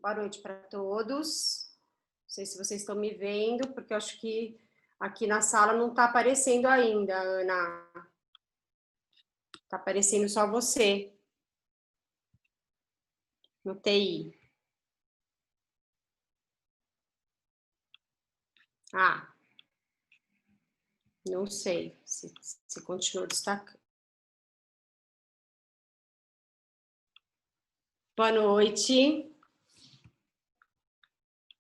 Boa noite para todos. Não sei se vocês estão me vendo, porque eu acho que aqui na sala não está aparecendo ainda, Ana. Está aparecendo só você no TI. Ah, não sei se continua destacando. Boa noite.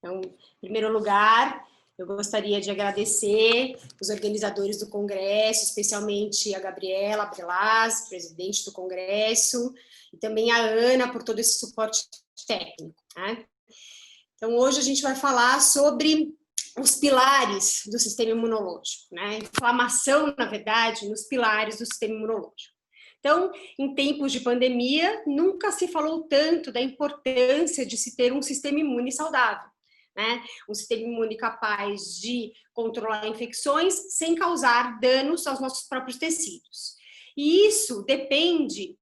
Então, em primeiro lugar, eu gostaria de agradecer os organizadores do Congresso, especialmente a Gabriela Abdelaz, presidente do Congresso, e também a Ana por todo esse suporte técnico, né? Então, hoje a gente vai falar sobre os pilares do sistema imunológico, né? Inflamação, na verdade, nos pilares do sistema imunológico. Então, em tempos de pandemia, nunca se falou tanto da importância de se ter um sistema imune saudável, né? Um sistema imune capaz de controlar infecções sem causar danos aos nossos próprios tecidos. E isso depende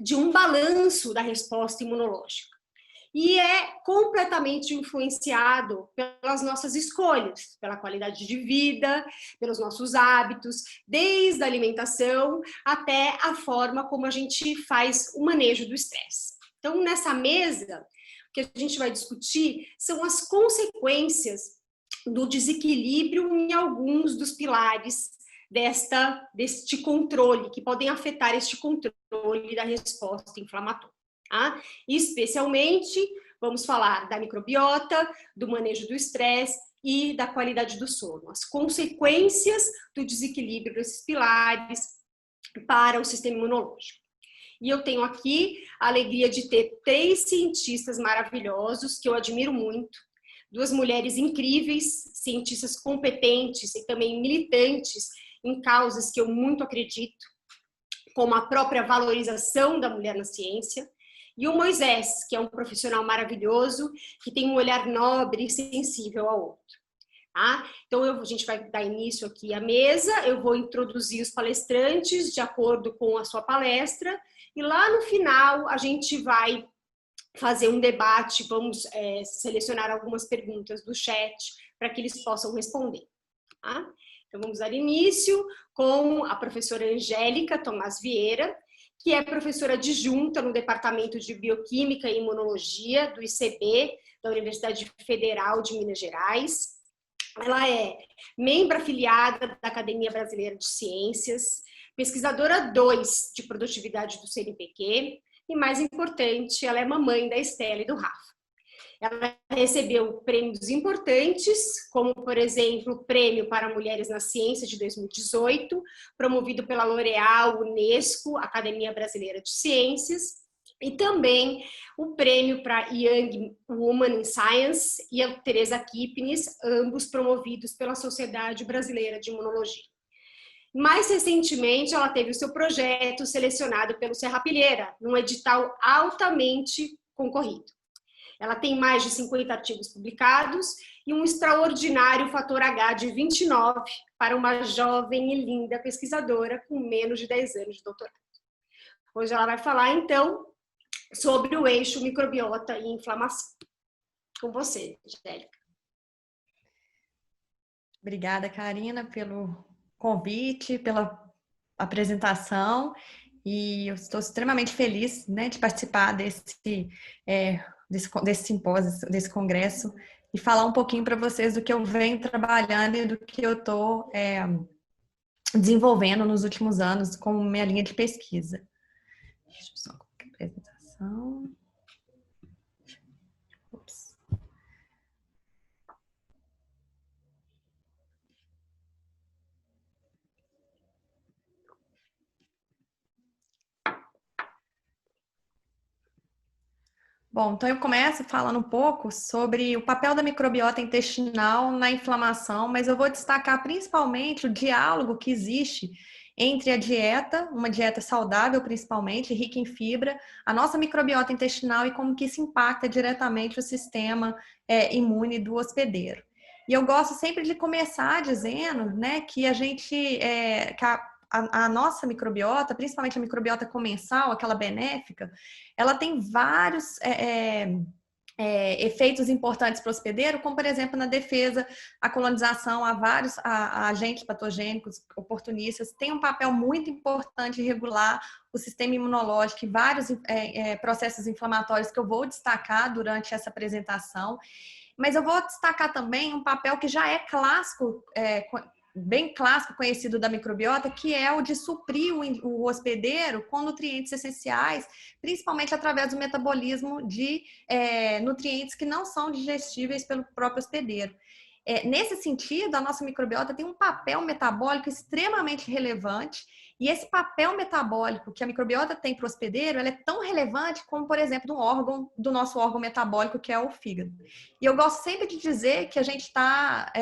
de um balanço da resposta imunológica. E é completamente influenciado pelas nossas escolhas, pela qualidade de vida, pelos nossos hábitos, desde a alimentação até a forma como a gente faz o manejo do estresse. Então, nessa mesa, o que a gente vai discutir são as consequências do desequilíbrio em alguns dos pilares deste controle, que podem afetar este controle da resposta inflamatória. Tá? Especialmente, vamos falar da microbiota, do manejo do estresse e da qualidade do sono, as consequências do desequilíbrio desses pilares para o sistema imunológico. E eu tenho aqui a alegria de ter 3 cientistas maravilhosos, que eu admiro muito, 2 mulheres incríveis, cientistas competentes e também militantes em causas que eu muito acredito, como a própria valorização da mulher na ciência, e o Moisés, que é um profissional maravilhoso, que tem um olhar nobre e sensível ao outro. Tá? Então, a gente vai dar início aqui à mesa, eu vou introduzir os palestrantes de acordo com a sua palestra, e lá no final a gente vai fazer um debate, vamos selecionar algumas perguntas do chat para que eles possam responder. Tá? Então, vamos dar início com a professora Angélica Tomás Vieira, que é professora adjunta no Departamento de Bioquímica e Imunologia do ICB, da Universidade Federal de Minas Gerais. Ela é membro afiliada da Academia Brasileira de Ciências, pesquisadora 2 de produtividade do CNPq, e mais importante, ela é mamãe da Estela e do Rafa. Ela recebeu prêmios importantes, como, por exemplo, o Prêmio para Mulheres na Ciência de 2018, promovido pela L'Oréal, Unesco, Academia Brasileira de Ciências, e também o Prêmio para Young Woman in Science e a Teresa Kipnis, ambos promovidos pela Sociedade Brasileira de Imunologia. Mais recentemente, ela teve o seu projeto selecionado pelo Serrapilheira, num edital altamente concorrido. Ela tem mais de 50 artigos publicados e um extraordinário fator H de 29 para uma jovem e linda pesquisadora com menos de 10 anos de doutorado. Hoje ela vai falar, então, sobre o eixo microbiota e inflamação. Com você, Angélica. Obrigada, Karina, pelo convite, pela apresentação. E eu estou extremamente feliz, né, de participar desse simpósio, desse congresso, e falar um pouquinho para vocês do que eu venho trabalhando e do que eu estou desenvolvendo nos últimos anos como minha linha de pesquisa. Deixa eu só colocar a apresentação. Ups. Bom, então eu começo falando um pouco sobre o papel da microbiota intestinal na inflamação, mas eu vou destacar principalmente o diálogo que existe entre a dieta, uma dieta saudável principalmente, rica em fibra, a nossa microbiota intestinal e como que isso impacta diretamente o sistema imune do hospedeiro. E eu gosto sempre de começar dizendo, né, que a gente, que a nossa microbiota, principalmente a microbiota comensal, aquela benéfica, ela tem vários efeitos importantes para o hospedeiro, como, por exemplo, na defesa, a colonização a vários agentes patogênicos, oportunistas, tem um papel muito importante em regular o sistema imunológico e vários processos inflamatórios que eu vou destacar durante essa apresentação. Mas eu vou destacar também um papel que já é clássico, bem clássico, conhecido da microbiota, que é o de suprir o hospedeiro com nutrientes essenciais, principalmente através do metabolismo de nutrientes que não são digestíveis pelo próprio hospedeiro. Nesse sentido, a nossa microbiota tem um papel metabólico extremamente relevante, e esse papel metabólico que a microbiota tem para o hospedeiro, ela é tão relevante como, por exemplo, do nosso órgão metabólico, que é o fígado. E eu gosto sempre de dizer que a gente está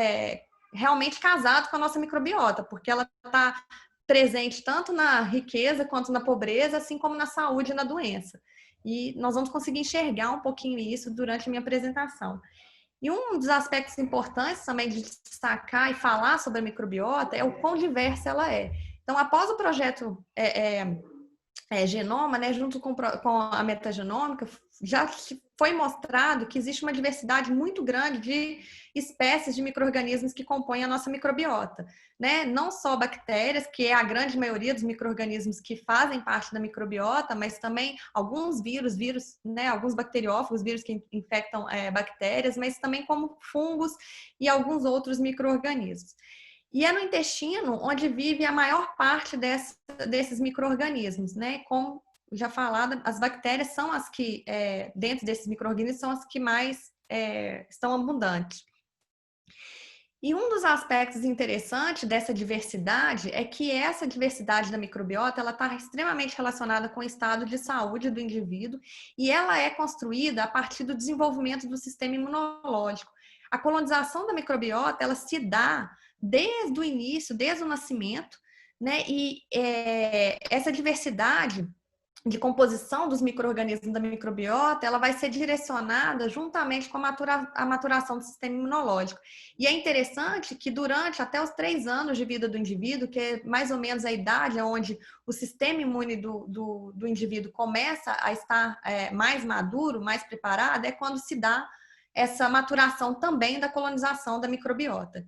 realmente casado com a nossa microbiota, porque ela está presente tanto na riqueza quanto na pobreza, assim como na saúde e na doença. E nós vamos conseguir enxergar um pouquinho isso durante a minha apresentação. E um dos aspectos importantes também de destacar e falar sobre a microbiota é o quão diversa ela é. Então, após o projeto Genoma, né, junto com a metagenômica, já foi mostrado que existe uma diversidade muito grande de espécies de micro-organismos que compõem a nossa microbiota, né? Não só bactérias, que é a grande maioria dos micro-organismos que fazem parte da microbiota, mas também alguns vírus, né? Alguns bacteriófagos, vírus que infectam bactérias, mas também como fungos e alguns outros micro-organismos. E é no intestino onde vive a maior parte desses micro-organismos, né? Como já falado, as bactérias são as que, dentro desses micro-organismos, são as que mais estão abundantes. E um dos aspectos interessantes dessa diversidade é que essa diversidade da microbiota, ela está extremamente relacionada com o estado de saúde do indivíduo, e ela é construída a partir do desenvolvimento do sistema imunológico. A colonização da microbiota, ela se dá desde o início, desde o nascimento, né? E essa diversidade de composição dos micro-organismos da microbiota, ela vai ser direcionada juntamente com a maturação do sistema imunológico. E é interessante que durante até os 3 anos de vida do indivíduo, que é mais ou menos a idade onde o sistema imune do indivíduo começa a estar mais maduro, mais preparado, é quando se dá essa maturação também da colonização da microbiota.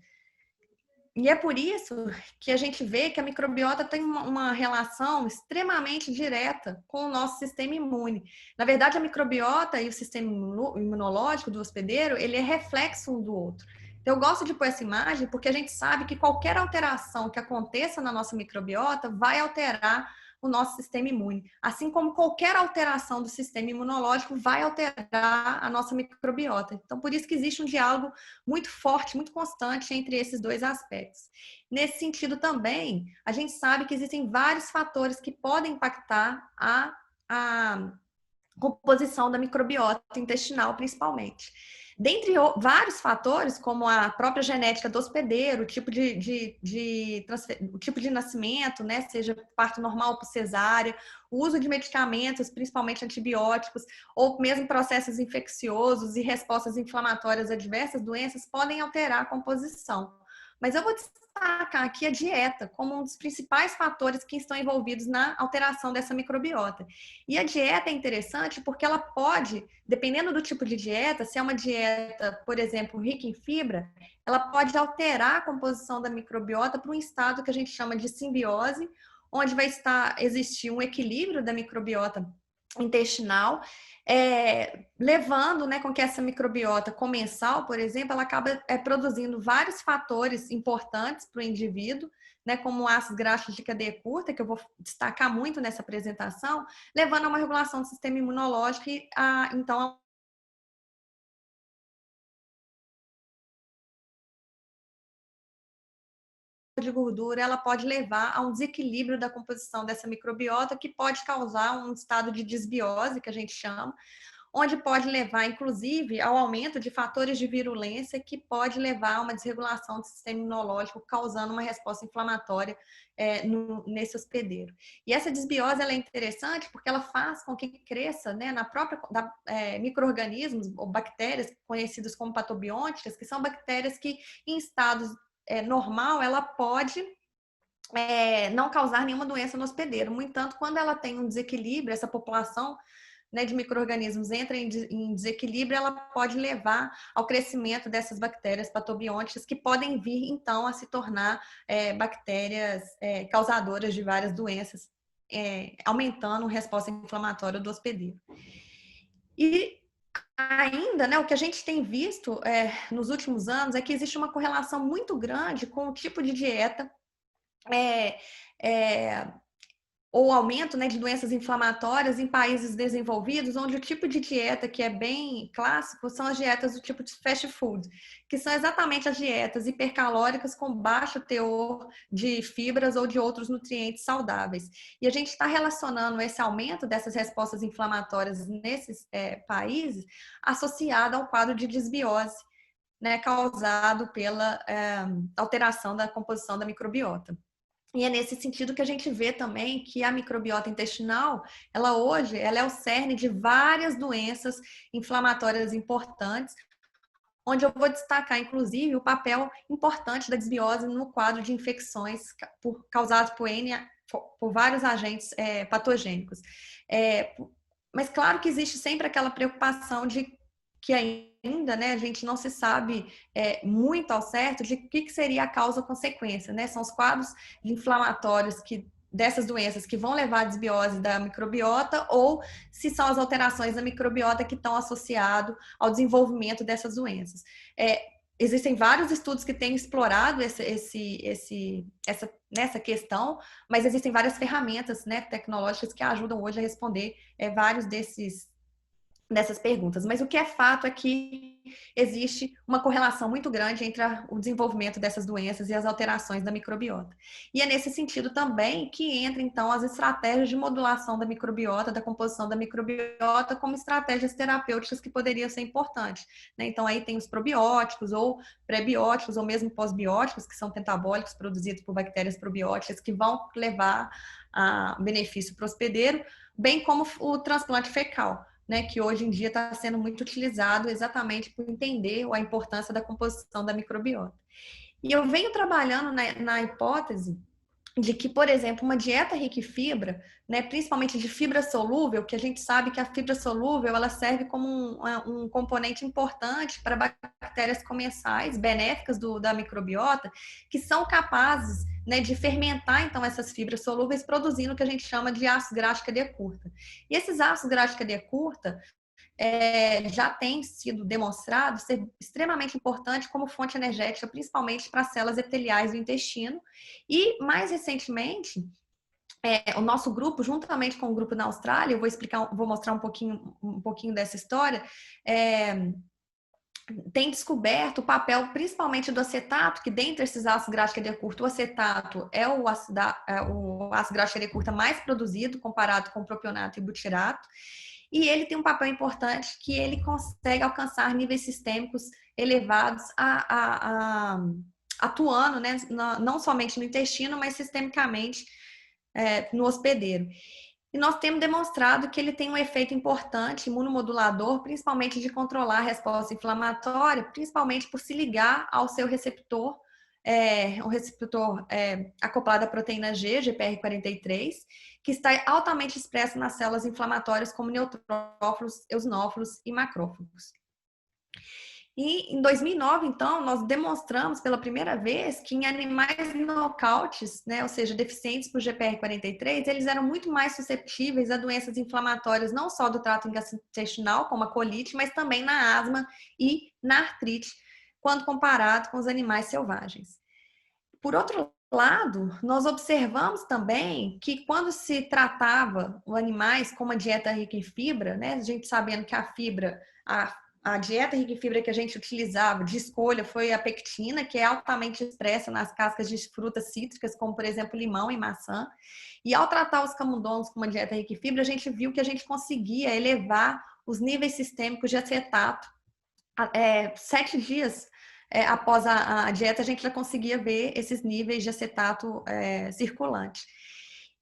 E é por isso que a gente vê que a microbiota tem uma relação extremamente direta com o nosso sistema imune. Na verdade, a microbiota e o sistema imunológico do hospedeiro, ele é reflexo um do outro. Então, eu gosto de pôr essa imagem porque a gente sabe que qualquer alteração que aconteça na nossa microbiota vai alterar o nosso sistema imune. Assim como qualquer alteração do sistema imunológico vai alterar a nossa microbiota. Então, por isso que existe um diálogo muito forte, muito constante entre esses dois aspectos. Nesse sentido também, a gente sabe que existem vários fatores que podem impactar a composição da microbiota intestinal, principalmente. Dentre vários fatores, como a própria genética do hospedeiro, o tipo o tipo de nascimento, né, seja parto normal ou por cesárea, o uso de medicamentos, principalmente antibióticos, ou mesmo processos infecciosos e respostas inflamatórias a diversas doenças, podem alterar a composição. Mas eu vou destacar aqui a dieta como um dos principais fatores que estão envolvidos na alteração dessa microbiota. E a dieta é interessante porque ela pode, dependendo do tipo de dieta, se é uma dieta, por exemplo, rica em fibra, ela pode alterar a composição da microbiota para um estado que a gente chama de simbiose, onde vai existir um equilíbrio da microbiota intestinal, levando, né, com que essa microbiota comensal, por exemplo, ela acaba produzindo vários fatores importantes para o indivíduo, né, como ácidos graxos de cadeia curta, que eu vou destacar muito nessa apresentação, levando a uma regulação do sistema imunológico e então de gordura, ela pode levar a um desequilíbrio da composição dessa microbiota, que pode causar um estado de desbiose, que a gente chama, onde pode levar, inclusive, ao aumento de fatores de virulência, que pode levar a uma desregulação do sistema imunológico, causando uma resposta inflamatória nesse hospedeiro. E essa desbiose ela é interessante porque ela faz com que cresça, né, na própria micro-organismos ou bactérias conhecidas como patobiôticas, que são bactérias que, em estados normal, ela pode não causar nenhuma doença no hospedeiro. No entanto, quando ela tem um desequilíbrio, essa população né, de micro-organismos entra em desequilíbrio, ela pode levar ao crescimento dessas bactérias patobiôticas que podem vir, então, a se tornar bactérias causadoras de várias doenças, aumentando a resposta inflamatória do hospedeiro. E ainda, né, o que a gente tem visto nos últimos anos é que existe uma correlação muito grande com o tipo de dieta ou aumento, né, de doenças inflamatórias em países desenvolvidos, onde o tipo de dieta que é bem clássico são as dietas do tipo de fast food, que são exatamente as dietas hipercalóricas com baixo teor de fibras ou de outros nutrientes saudáveis. E a gente está relacionando esse aumento dessas respostas inflamatórias nesses países associado ao quadro de desbiose, né, causado pela alteração da composição da microbiota. E é nesse sentido que a gente vê também que a microbiota intestinal, ela hoje é o cerne de várias doenças inflamatórias importantes, onde eu vou destacar, inclusive, o papel importante da desbiose no quadro de infecções causadas por vários agentes patogênicos. Mas claro que existe sempre aquela preocupação de que ainda, né, a gente não se sabe muito ao certo de o que seria a causa-consequência, né? São os quadros inflamatórios dessas doenças que vão levar à desbiose da microbiota ou se são as alterações da microbiota que estão associadas ao desenvolvimento dessas doenças. Existem vários estudos que têm explorado nessa questão, mas existem várias ferramentas, né, tecnológicas que ajudam hoje a responder vários dessas perguntas. Mas o que é fato é que existe uma correlação muito grande entre o desenvolvimento dessas doenças e as alterações da microbiota. E é nesse sentido também que entra, então, as estratégias de modulação da microbiota, da composição da microbiota, como estratégias terapêuticas que poderiam ser importantes, né? Então, aí tem os probióticos, ou pré-bióticos, ou mesmo pós-bióticos, que são pentabólicos produzidos por bactérias probióticas, que vão levar a benefício para o hospedeiro, bem como o transplante fecal, né, que hoje em dia está sendo muito utilizado exatamente por entender a importância da composição da microbiota. E eu venho trabalhando na hipótese de que, por exemplo, uma dieta rica em fibra, né, principalmente de fibra solúvel, que a gente sabe que a fibra solúvel ela serve como um componente importante para bactérias comensais benéficas da microbiota, que são capazes, né, de fermentar então essas fibras solúveis, produzindo o que a gente chama de ácido graxo de cadeia curta. E esses ácidos graxos de cadeia curta já tem sido demonstrado ser extremamente importante como fonte energética, principalmente para as células epiteliais do intestino. E, mais recentemente, o nosso grupo, juntamente com o grupo na Austrália, vou mostrar um pouquinho dessa história, tem descoberto o papel principalmente do acetato, que dentre esses ácidos graxos de cadeia curta, o acetato é o ácido graxo de cadeia curta mais produzido, comparado com o propionato e butirato. E ele tem um papel importante que ele consegue alcançar níveis sistêmicos elevados, atuando, né, não somente no intestino, mas sistemicamente no hospedeiro. E nós temos demonstrado que ele tem um efeito importante, imunomodulador, principalmente de controlar a resposta inflamatória, principalmente por se ligar ao seu receptor, um receptor acoplado à proteína G, GPR43, que está altamente expresso nas células inflamatórias como neutrófilos, eosinófilos e macrófagos. E em 2009, então, nós demonstramos pela primeira vez que em animais nocautes, né, ou seja, deficientes por GPR43, eles eram muito mais suscetíveis a doenças inflamatórias, não só do trato gastrointestinal, como a colite, mas também na asma e na artrite, quando comparado com os animais selvagens. Por outro lado, nós observamos também que quando se tratava os animais com uma dieta rica em fibra, né, a gente sabendo que a fibra, a dieta rica em fibra que a gente utilizava de escolha foi a pectina, que é altamente expressa nas cascas de frutas cítricas, como por exemplo limão e maçã. E ao tratar os camundongos com uma dieta rica em fibra, a gente viu que a gente conseguia elevar os níveis sistêmicos de acetato 7 dias após a dieta, a gente já conseguia ver esses níveis de acetato circulante.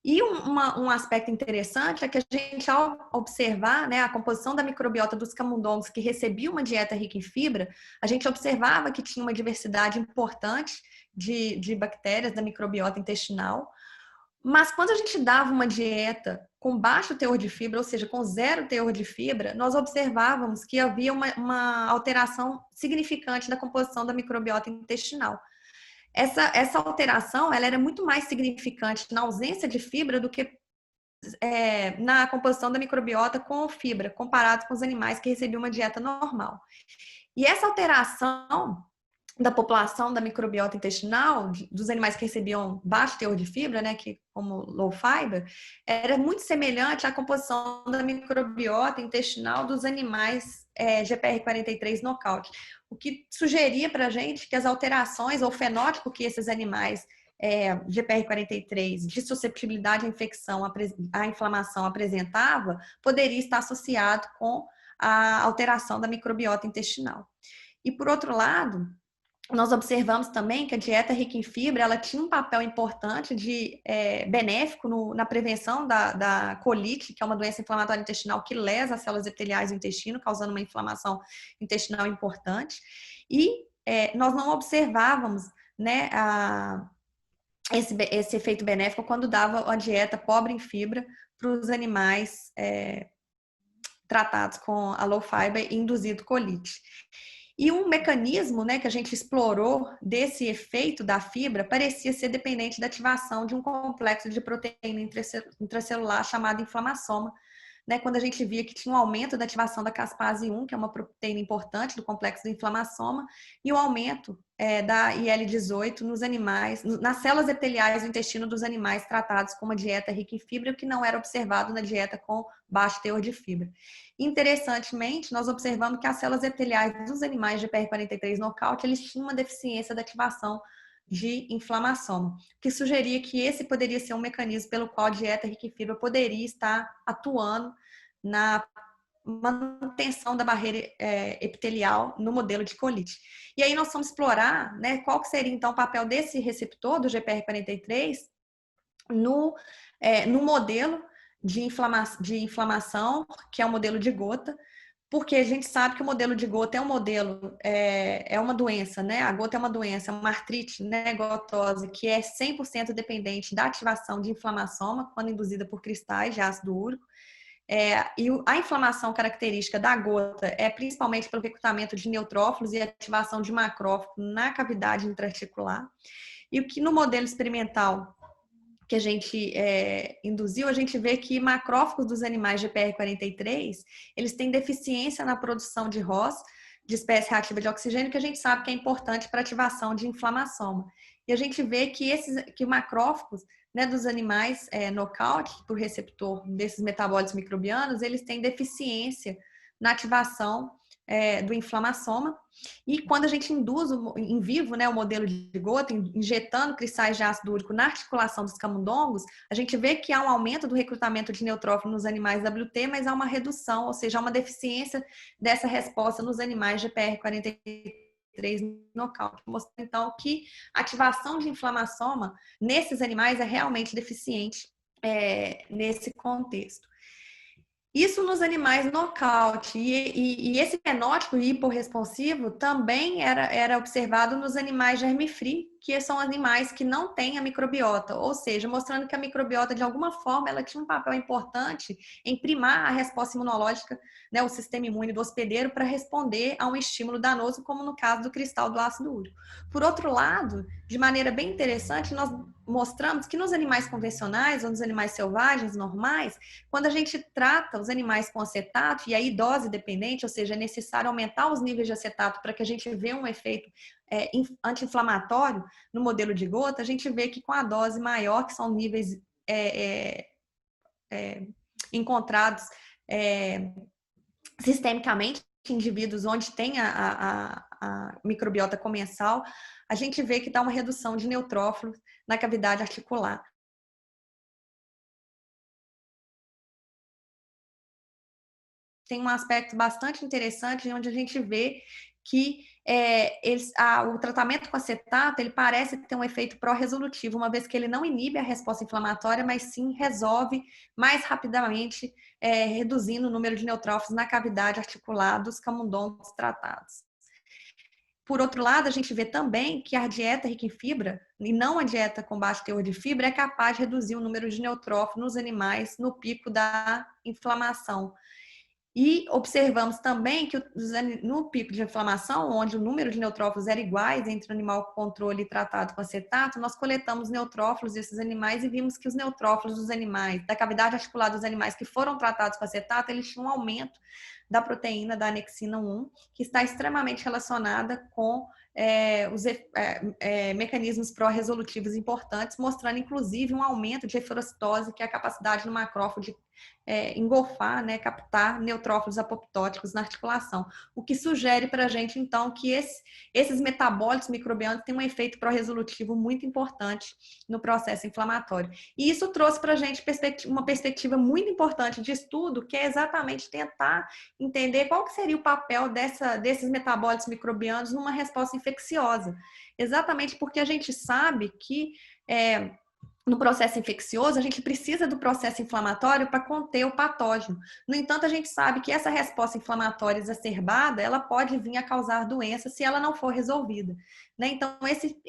E um aspecto interessante é que a gente, ao observar, né, a composição da microbiota dos camundongos que recebiam uma dieta rica em fibra, a gente observava que tinha uma diversidade importante de bactérias da microbiota intestinal. Mas quando a gente dava uma dieta com baixo teor de fibra, ou seja, com zero teor de fibra, nós observávamos que havia uma alteração significante da composição da microbiota intestinal. Essa alteração ela era muito mais significante na ausência de fibra do que na composição da microbiota com fibra, comparado com os animais que recebiam uma dieta normal. E essa alteração da população da microbiota intestinal, dos animais que recebiam baixo teor de fibra, né, que, como low fiber, era muito semelhante à composição da microbiota intestinal dos animais GPR43 knockout, o que sugeria para a gente que as alterações ou fenótipo que esses animais GPR43 de susceptibilidade à infecção, à inflamação apresentava, poderia estar associado com a alteração da microbiota intestinal. E por outro lado, nós observamos também que a dieta rica em fibra ela tinha um papel importante benéfico na prevenção da colite, que é uma doença inflamatória intestinal que lesa as células epiteliais do intestino, causando uma inflamação intestinal importante. E nós não observávamos, né, esse efeito benéfico quando dava uma dieta pobre em fibra para os animais tratados com a low fiber e induzido colite. E um mecanismo, né, que a gente explorou desse efeito da fibra parecia ser dependente da ativação de um complexo de proteína intracelular chamado inflamassoma, né, quando a gente via que tinha um aumento da ativação da caspase 1, que é uma proteína importante do complexo do inflamassoma, e o aumento da IL-18 nos animais, nas células epiteliais do intestino dos animais tratados com uma dieta rica em fibra, o que não era observado na dieta com baixo teor de fibra. Interessantemente, nós observamos que as células epiteliais dos animais GPR43 knockout, eles tinham uma deficiência da ativação de inflamação, que sugeria que esse poderia ser um mecanismo pelo qual a dieta rica em fibra poderia estar atuando na manutenção da barreira epitelial no modelo de colite. E aí nós vamos explorar, né, qual que seria então o papel desse receptor do GPR43 no modelo de inflamação, que é o modelo de gota, porque a gente sabe que o modelo de gota é um modelo, é uma doença, né? A gota é uma doença, é uma artrite, né, gotose, que é 100% dependente da ativação de inflamassoma, quando induzida por cristais de ácido úrico. E a inflamação característica da gota é principalmente pelo recrutamento de neutrófilos e ativação de macrófago na cavidade intraarticular. E o que no modelo experimental que a gente induziu, a gente vê que macrófagos dos animais GPR43, eles têm deficiência na produção de ROS, de espécie reativa de oxigênio, que a gente sabe que é importante para ativação de inflamação. E a gente vê que macrófagos, né, dos animais knockout, por receptor desses metabólitos microbianos, eles têm deficiência na ativação do inflamassoma. E quando a gente induz em vivo, né, o modelo de gota, injetando cristais de ácido úrico na articulação dos camundongos, a gente vê que há um aumento do recrutamento de neutrófilo nos animais WT, mas há uma redução, ou seja, há uma deficiência dessa resposta nos animais GPR43 knockout. Mostrando então que a ativação de inflamassoma nesses animais é realmente deficiente nesse contexto. Isso nos animais knockout. E esse fenótipo hiporresponsivo também era observado nos animais germe-free, que são animais que não têm a microbiota, ou seja, mostrando que a microbiota, de alguma forma, ela tinha um papel importante em primar a resposta imunológica, né, o sistema imune do hospedeiro, para responder a um estímulo danoso, como no caso do cristal do ácido úrico. Por outro lado, de maneira bem interessante, nós mostramos que nos animais convencionais, ou nos animais selvagens, normais, quando a gente trata os animais com acetato, e aí dose dependente, ou seja, é necessário aumentar os níveis de acetato para que a gente veja um efeito anti-inflamatório no modelo de gota, a gente vê que com a dose maior, que são níveis encontrados sistemicamente em indivíduos onde tem a microbiota comensal, a gente vê que dá uma redução de neutrófilos na cavidade articular. Tem um aspecto bastante interessante onde a gente vê que o tratamento com acetato ele parece ter um efeito pró-resolutivo, uma vez que ele não inibe a resposta inflamatória, mas sim resolve mais rapidamente, reduzindo o número de neutrófilos na cavidade articular dos camundongos tratados. por outro lado, a gente vê também que a dieta rica em fibra, e não a dieta com baixo teor de fibra, é capaz de reduzir o número de neutrófilos nos animais no pico da inflamação. E observamos também que no pico de inflamação, onde o número de neutrófilos era iguais entre o animal com controle e tratado com acetato, nós coletamos neutrófilos desses animais e vimos que os neutrófilos dos animais, da cavidade articular dos animais que foram tratados com acetato, eles tinham um aumento da proteína da anexina 1, que está extremamente relacionada com os mecanismos pró-resolutivos importantes, mostrando inclusive um aumento de eferocitose, que é a capacidade do macrófago de engolfar, né, captar neutrófilos apoptóticos na articulação, o que sugere para a gente, então, que esses metabólitos microbianos têm um efeito pró-resolutivo muito importante no processo inflamatório. E isso trouxe para a gente uma perspectiva muito importante de estudo, que é exatamente tentar entender qual que seria o papel desses metabólitos microbianos numa resposta infecciosa. Exatamente porque a gente sabe que no processo infeccioso, a gente precisa do processo inflamatório para conter o patógeno. No entanto, a gente sabe que essa resposta inflamatória exacerbada, ela pode vir a causar doença se ela não for resolvida, né? Então, esse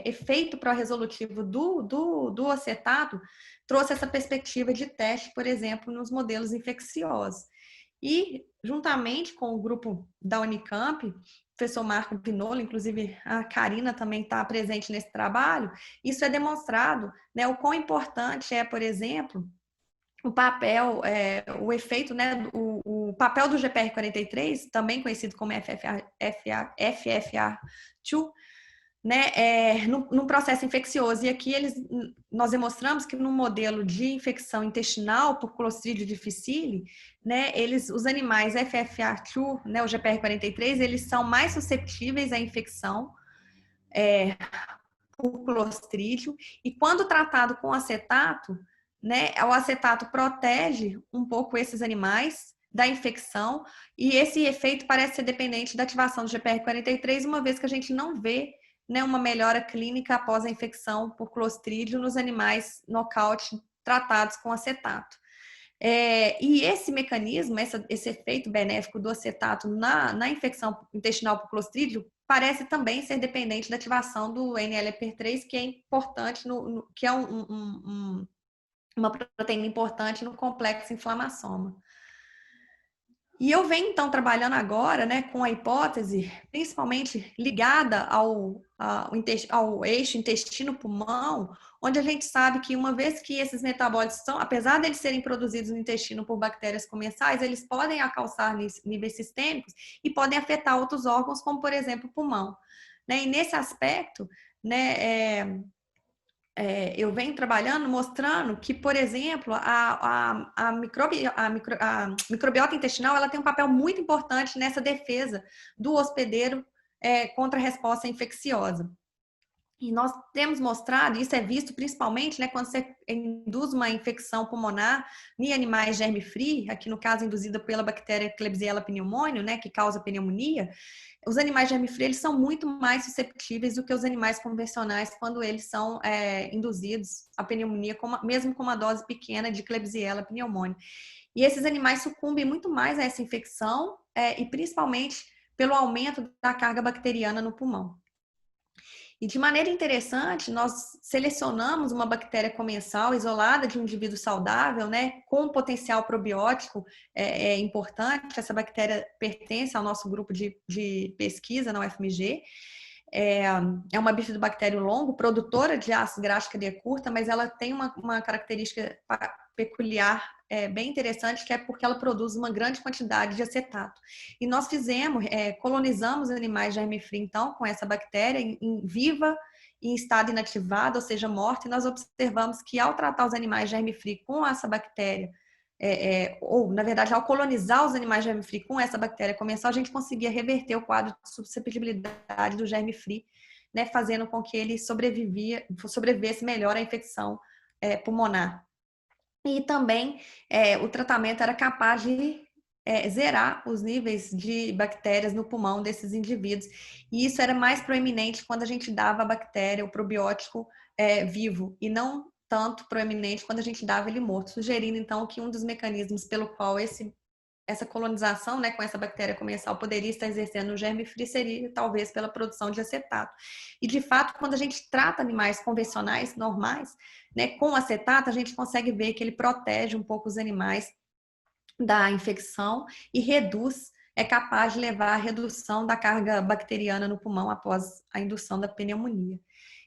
efeito pró-resolutivo do acetato trouxe essa perspectiva de teste, por exemplo, nos modelos infecciosos. E, juntamente com o grupo da Unicamp, professor Marco Pinolo, inclusive a Karina também está presente nesse trabalho, isso é demonstrado, né, o quão importante é, por exemplo, o papel, o efeito, né, o papel do GPR43, também conhecido como FFR2, né, no processo infeccioso. E aqui nós demonstramos que no modelo de infecção intestinal por Clostridium difficile, né, os animais FFR2, né, o GPR43, eles são mais suscetíveis à infecção por Clostridium, e quando tratado com acetato, né, o acetato protege um pouco esses animais da infecção, e esse efeito parece ser dependente da ativação do GPR43, uma vez que a gente não vê, né, uma melhora clínica após a infecção por Clostridium nos animais nocaute tratados com acetato. E esse mecanismo, esse efeito benéfico do acetato na infecção intestinal por Clostridium parece também ser dependente da ativação do NLRP3, que é importante, que é uma proteína importante no complexo inflamassoma. E eu venho, então, trabalhando agora, né, com a hipótese, principalmente ligada ao eixo intestino-pulmão, onde a gente sabe que uma vez que esses metabólitos apesar de eles serem produzidos no intestino por bactérias comensais, eles podem alcançar níveis sistêmicos e podem afetar outros órgãos, como, por exemplo, o pulmão. Né? E nesse aspecto, né, eu venho trabalhando mostrando que, por exemplo, a microbiota intestinal ela tem um papel muito importante nessa defesa do hospedeiro contra a resposta infecciosa. E nós temos mostrado, isso é visto principalmente, né, quando você induz uma infecção pulmonar em animais germe-free, aqui no caso induzida pela bactéria Klebsiella pneumoniae, né, que causa pneumonia. Os animais germe-free eles são muito mais susceptíveis do que os animais convencionais quando eles são induzidos à pneumonia, mesmo com uma dose pequena de Klebsiella pneumoniae. E esses animais sucumbem muito mais a essa infecção e principalmente pelo aumento da carga bacteriana no pulmão. E de maneira interessante, nós selecionamos uma bactéria comensal isolada de um indivíduo saudável, né, com um potencial probiótico importante. Essa bactéria pertence ao nosso grupo de pesquisa na UFMG. É uma bifidobactéria longo, produtora de ácido graxo cadeia curta, mas ela tem uma característica peculiar bem interessante, que é porque ela produz uma grande quantidade de acetato. E nós colonizamos animais germe-free, então, com essa bactéria viva, em estado inativado, ou seja, morta, e nós observamos que ao tratar os animais germe-free com essa bactéria, ou, na verdade, ao colonizar os animais germe-free com essa bactéria comensal, a gente conseguia reverter o quadro de suscetibilidade do germe-free, né, fazendo com que ele sobrevivesse melhor à infecção pulmonar. E também o tratamento era capaz de zerar os níveis de bactérias no pulmão desses indivíduos. E isso era mais proeminente quando a gente dava a bactéria, o probiótico vivo, e não tanto proeminente quando a gente dava ele morto, sugerindo então que um dos mecanismos pelo qual esse essa colonização, né, com essa bactéria comensal poderia estar exercendo no germe free seria talvez pela produção de acetato. E de fato, quando a gente trata animais convencionais, normais, né, com acetato, a gente consegue ver que ele protege um pouco os animais da infecção e reduz, é capaz de levar à redução da carga bacteriana no pulmão após a indução da pneumonia.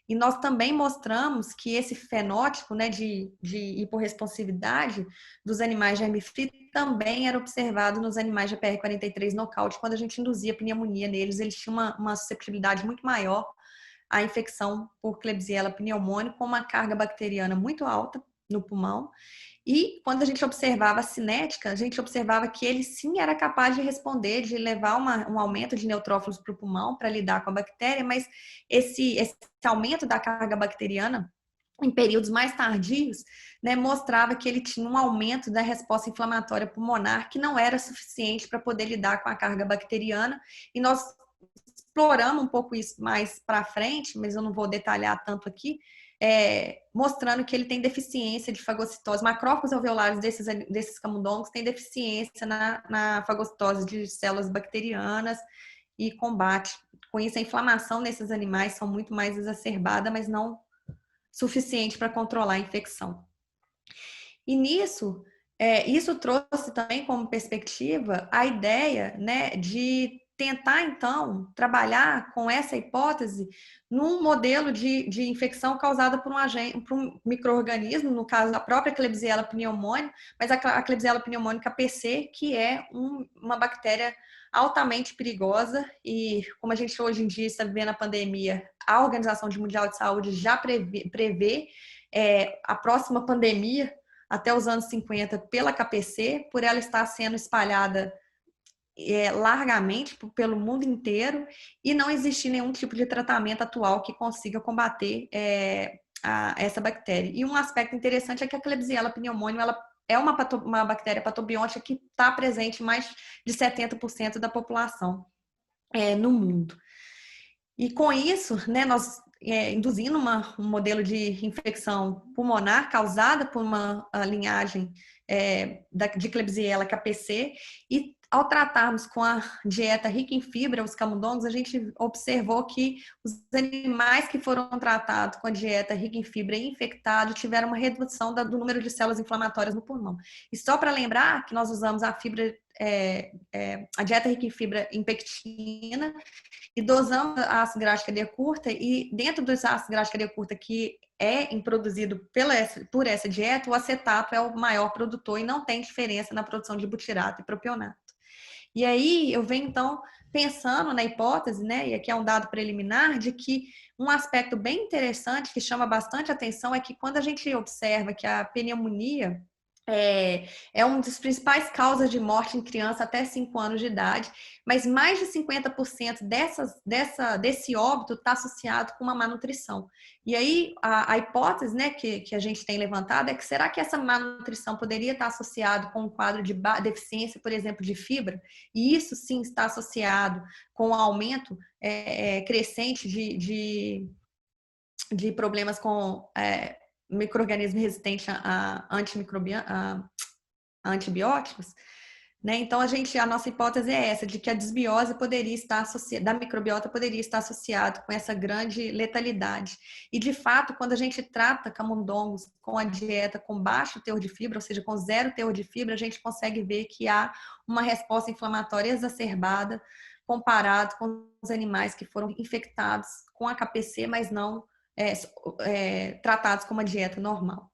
E nós também mostramos que esse fenótipo, né, de hiporresponsividade dos animais germe-free também era observado nos animais de PR43 nocaute. Quando a gente induzia pneumonia neles, eles tinham uma susceptibilidade muito maior à infecção por Klebsiella pneumoniae, com uma carga bacteriana muito alta no pulmão. E quando a gente observava a cinética, a gente observava que ele sim era capaz de responder, de levar um aumento de neutrófilos para o pulmão para lidar com a bactéria, mas esse aumento da carga bacteriana em períodos mais tardios, né, mostrava que ele tinha um aumento da resposta inflamatória pulmonar que não era suficiente para poder lidar com a carga bacteriana. E nós exploramos um pouco isso mais para frente, mas eu não vou detalhar tanto aqui, mostrando que ele tem deficiência de fagocitose. Macrófagos alveolares desses camundongos têm deficiência na fagocitose de células bacterianas e combate. Com isso, a inflamação nesses animais são muito mais exacerbada, mas não suficiente para controlar a infecção. E nisso, isso trouxe também como perspectiva a ideia, né, de tentar, então, trabalhar com essa hipótese num modelo de infecção causada por um micro-organismo, no caso, a própria Klebsiella pneumoniae, mas a Klebsiella pneumoniae PC, que é uma bactéria altamente perigosa e, como a gente hoje em dia está vivendo a pandemia, a Organização Mundial de Saúde já prevê a próxima pandemia até os anos 50 pela KPC, por ela estar sendo espalhada largamente pelo mundo inteiro e não existir nenhum tipo de tratamento atual que consiga combater essa bactéria. E um aspecto interessante é que a Klebsiella pneumoniae ela é uma bactéria patobiótica que está presente em mais de 70% da população no mundo. E com isso, né, nós induzindo um modelo de infecção pulmonar causada por uma linhagem de Klebsiella KPC, e ao tratarmos com a dieta rica em fibra, os camundongos, a gente observou que os animais que foram tratados com a dieta rica em fibra e infectados tiveram uma redução do número de células inflamatórias no pulmão. E só para lembrar que nós usamos a fibra, a dieta rica em fibra em pectina, e dosamos ácido gráfico de cadeia curta, e dentro dos ácidos gráficos de cadeia curta que produzido por essa dieta, o acetato é o maior produtor e não tem diferença na produção de butirato e propionato. E aí eu venho então pensando na hipótese, né, e aqui é um dado preliminar, de que um aspecto bem interessante que chama bastante atenção é que quando a gente observa que a pneumonia é uma das principais causas de morte em criança até 5 anos de idade, mas mais de 50% desse óbito está associado com uma má nutrição. E aí, a hipótese, né, que a gente tem levantado é que será que essa má nutrição poderia estar associado com um quadro de deficiência, por exemplo, de fibra? E isso sim está associado com o aumento crescente de problemas com micro-organismo resistente a antibióticos, né? Então a nossa hipótese é essa, de que a desbiose poderia estar da microbiota poderia estar associado com essa grande letalidade. E de fato, quando a gente trata camundongos com a dieta com baixo teor de fibra, ou seja, com zero teor de fibra, a gente consegue ver que há uma resposta inflamatória exacerbada comparado com os animais que foram infectados com a KPC, mas não tratados com uma dieta normal.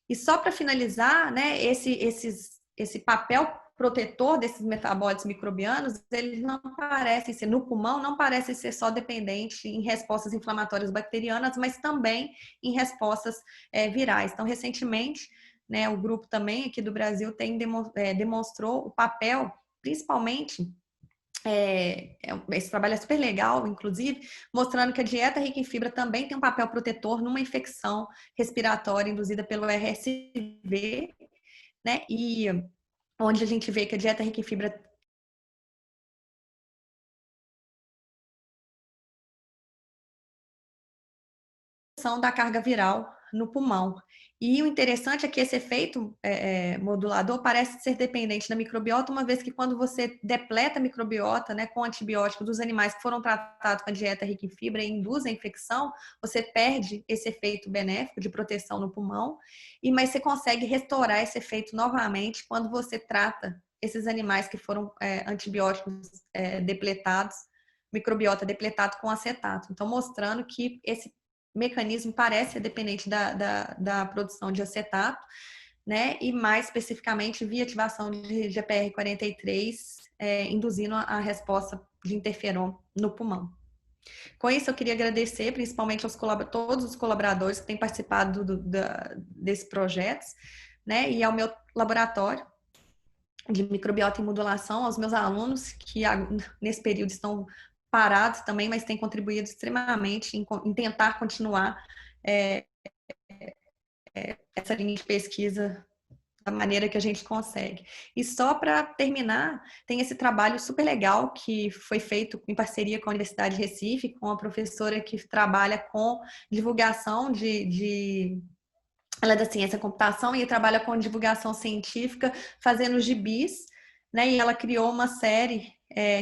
E só para finalizar, né, esse papel protetor desses metabólitos microbianos, eles não parecem ser, no pulmão, não parecem ser só dependentes em respostas inflamatórias bacterianas, mas também em respostas virais. Então, recentemente, né, o grupo também aqui do Brasil demonstrou o papel, principalmente, esse trabalho é super legal, inclusive, mostrando que a dieta rica em fibra também tem um papel protetor numa infecção respiratória induzida pelo RSV, né? E onde a gente vê que a dieta rica em fibra da carga viral no pulmão. E o interessante é que esse efeito modulador parece ser dependente da microbiota, uma vez que quando você depleta a microbiota, né, com antibiótico dos animais que foram tratados com a dieta rica em fibra e induz a infecção, você perde esse efeito benéfico de proteção no pulmão, mas você consegue restaurar esse efeito novamente quando você trata esses animais que foram antibióticos depletados, microbiota depletado com acetato. Então, mostrando que esse mecanismo parece ser dependente da produção de acetato, né? E mais especificamente via ativação de GPR43, induzindo a resposta de interferon no pulmão. Com isso, eu queria agradecer principalmente todos os colaboradores que têm participado desses projetos, né? E ao meu laboratório de microbiota e modulação, aos meus alunos que nesse período estão parados também, mas têm contribuído extremamente em tentar continuar essa linha de pesquisa da maneira que a gente consegue. E só para terminar, tem esse trabalho super legal que foi feito em parceria com a Universidade de Recife, com a professora que trabalha com divulgação ela é da ciência da computação e trabalha com divulgação científica, fazendo gibis, né? E ela criou uma série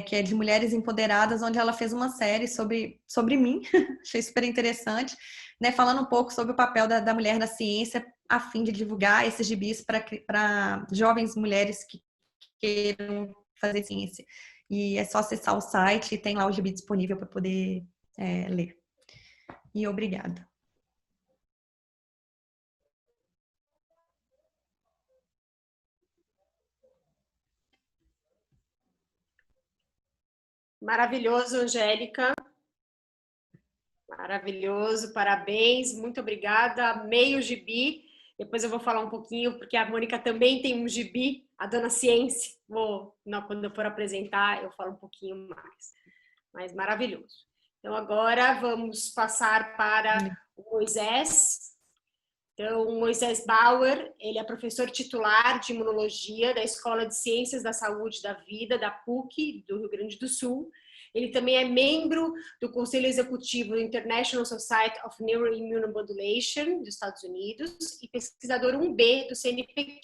que é de mulheres empoderadas, onde ela fez uma série sobre mim, achei super interessante, né? Falando um pouco sobre o papel da mulher na ciência, a fim de divulgar esses gibis para jovens mulheres que queiram fazer ciência. E é só acessar o site e tem lá o gibi disponível para poder ler. E obrigada. Maravilhoso, Angélica. Maravilhoso, parabéns, muito obrigada. Amei o gibi. Depois eu vou falar um pouquinho, porque a Mônica também tem um gibi, a Dona Ciência. Quando eu for apresentar, eu falo um pouquinho mais. Mas maravilhoso. Então, agora vamos passar para o Moisés. Então, o Moisés Bauer, ele é professor titular de imunologia da Escola de Ciências da Saúde e da Vida, da PUC, do Rio Grande do Sul. Ele também é membro do Conselho Executivo do International Society of Neuroimmunomodulation, dos Estados Unidos, e pesquisador 1B do CNPq.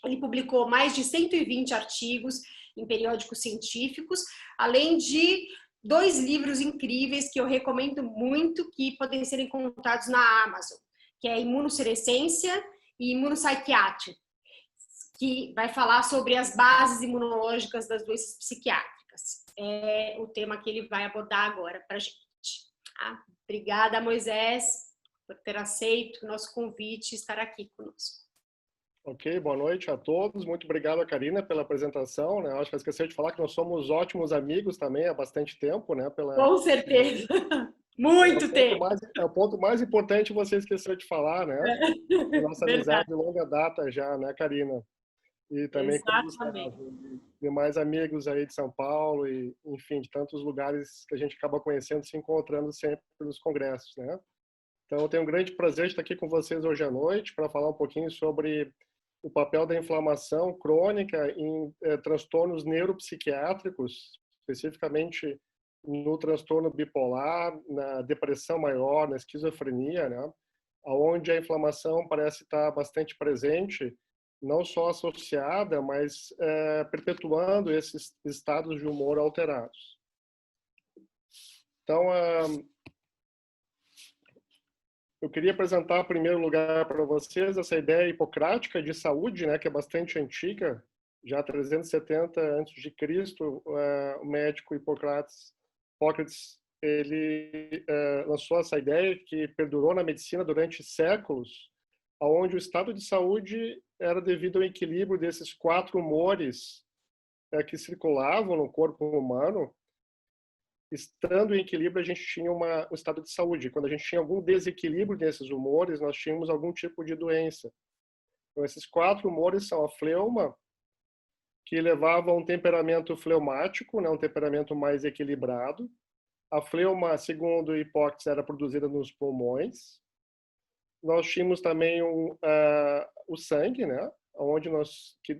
Ele publicou mais de 120 artigos em periódicos científicos, além de 2 livros incríveis que eu recomendo muito, que podem ser encontrados na Amazon, que é Imunossenescência e Imunopsiquiatria, que vai falar sobre as bases imunológicas das doenças psiquiátricas. É o tema que ele vai abordar agora para a gente. Obrigada, Moisés, por ter aceito o nosso convite e estar aqui conosco. Ok, boa noite a todos. Muito obrigado, Karina, pela apresentação, né? Acho que eu esqueci de falar que nós somos ótimos amigos também há bastante tempo, né? Com certeza. Muito tempo. É o ponto mais importante você esqueceu de falar, né? Nossa amizade de longa data já, né, Karina? E também com demais amigos aí de São Paulo e, enfim, de tantos lugares que a gente acaba conhecendo, se encontrando sempre nos congressos, né? Então, eu tenho um grande prazer de estar aqui com vocês hoje à noite para falar um pouquinho sobre o papel da inflamação crônica em transtornos neuropsiquiátricos, especificamente no transtorno bipolar, na depressão maior, na esquizofrenia, né? Onde a inflamação parece estar bastante presente, não só associada, mas perpetuando esses estados de humor alterados. Então, eu queria apresentar, em primeiro lugar, para vocês essa ideia hipocrática de saúde, né, que é bastante antiga, já 370 a.C., o médico Hipócrates, ele lançou essa ideia que perdurou na medicina durante séculos, onde o estado de saúde era devido ao equilíbrio desses 4 humores que circulavam no corpo humano. Estando em equilíbrio, a gente tinha um estado de saúde. Quando a gente tinha algum desequilíbrio nesses humores, nós tínhamos algum tipo de doença. Então, esses 4 humores são a fleuma, que levava a um temperamento fleumático, né, um temperamento mais equilibrado. A fleuma, segundo Hipócrates, era produzida nos pulmões. Nós tínhamos também o sangue, né, onde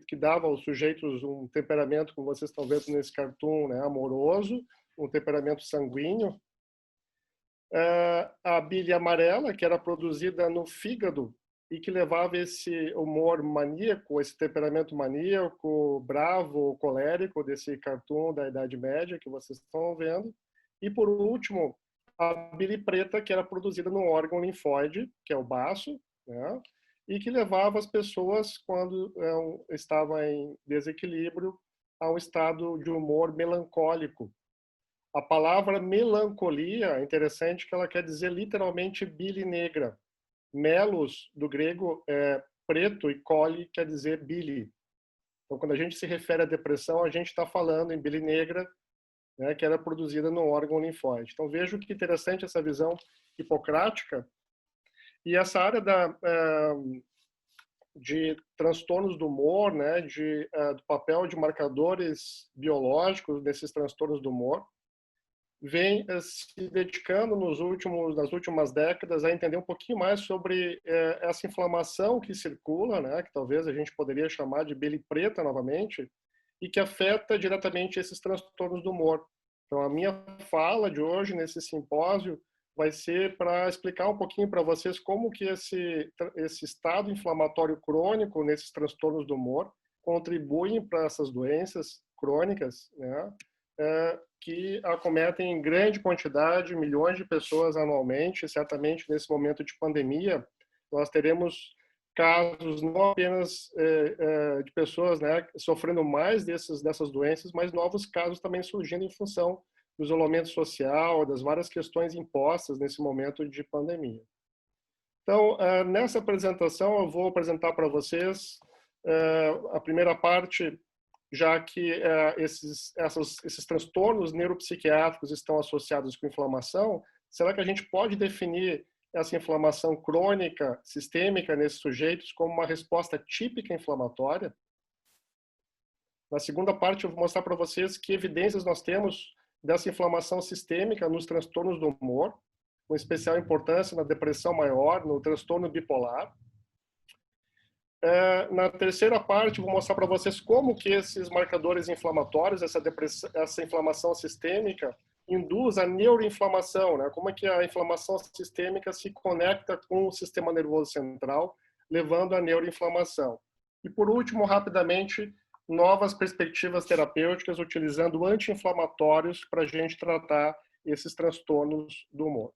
que dava aos sujeitos um temperamento, como vocês estão vendo nesse cartoon, né, amoroso, um temperamento sanguíneo. A bile amarela, que era produzida no fígado e que levava esse humor maníaco, esse temperamento maníaco, bravo, colérico desse cartoon da Idade Média que vocês estão vendo. E, por último, a bile preta, que era produzida no órgão linfóide, que é o baço, né? E que levava as pessoas, quando estavam em desequilíbrio, a um estado de humor melancólico. A palavra melancolia é interessante que ela quer dizer literalmente bile negra. Melos, do grego, é preto, e coli quer dizer bile. Então, quando a gente se refere à depressão, a gente está falando em bile negra, né, que era produzida no órgão linfóide. Então, vejo que interessante essa visão hipocrática. E essa área de transtornos do humor, né, do papel de marcadores biológicos desses transtornos do humor, vem se dedicando nas últimas décadas a entender um pouquinho mais sobre essa inflamação que circula, né, que talvez a gente poderia chamar de bile preta novamente, e que afeta diretamente esses transtornos do humor. Então, a minha fala de hoje nesse simpósio vai ser para explicar um pouquinho para vocês como que esse estado inflamatório crônico nesses transtornos do humor contribuem para essas doenças crônicas, né, que acometem em grande quantidade milhões de pessoas anualmente. Certamente, nesse momento de pandemia, nós teremos casos não apenas de pessoas, né, sofrendo mais dessas doenças, mas novos casos também surgindo em função do isolamento social, das várias questões impostas nesse momento de pandemia. Então, nessa apresentação, eu vou apresentar para vocês a primeira parte, já que esses transtornos neuropsiquiátricos estão associados com inflamação. Será que a gente pode definir essa inflamação crônica, sistêmica nesses sujeitos como uma resposta típica inflamatória? Na segunda parte, eu vou mostrar para vocês que evidências nós temos dessa inflamação sistêmica nos transtornos do humor, com especial importância na depressão maior, no transtorno bipolar. Na terceira parte, vou mostrar para vocês como que esses marcadores inflamatórios, essa inflamação sistêmica, induz a neuroinflamação, né? Como é que a inflamação sistêmica se conecta com o sistema nervoso central, levando à neuroinflamação. E, por último, rapidamente, novas perspectivas terapêuticas utilizando anti-inflamatórios para a gente tratar esses transtornos do humor.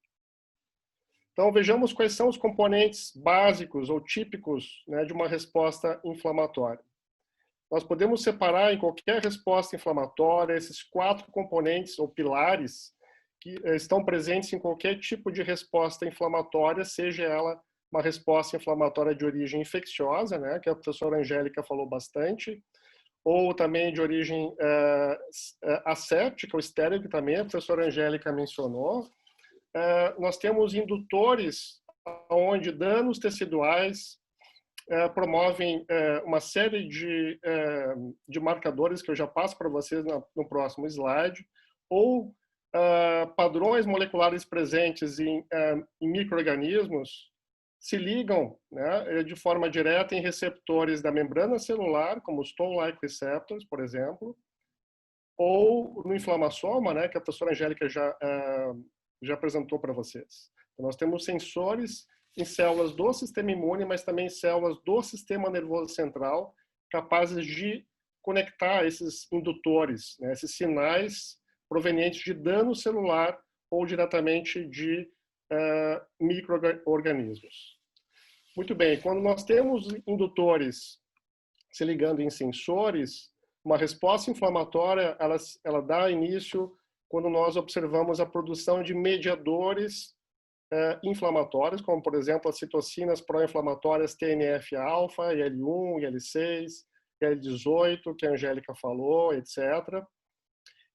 Então, vejamos quais são os componentes básicos ou típicos, né, de uma resposta inflamatória. Nós podemos separar em qualquer resposta inflamatória esses 4 componentes ou pilares que estão presentes em qualquer tipo de resposta inflamatória, seja ela uma resposta inflamatória de origem infecciosa, né, que a professora Angélica falou bastante, ou também de origem asséptica ou estéril, que também a professora Angélica mencionou. Nós temos indutores onde danos teciduais promovem uma série de marcadores que eu já passo para vocês no próximo slide, ou padrões moleculares presentes em micro-organismos se ligam, né, de forma direta em receptores da membrana celular, como os toll-like receptors, por exemplo, ou no inflamassoma, né, que a professora Angélica já apresentou para vocês. Então, nós temos sensores em células do sistema imune, mas também em células do sistema nervoso central, capazes de conectar esses indutores, né, esses sinais provenientes de dano celular ou diretamente de micro-organismos. Muito bem, quando nós temos indutores se ligando em sensores, uma resposta inflamatória ela dá início quando nós observamos a produção de mediadores inflamatórios, como, por exemplo, as citocinas pró-inflamatórias TNF-alfa, IL-1, IL-6, IL-18, que a Angélica falou, etc.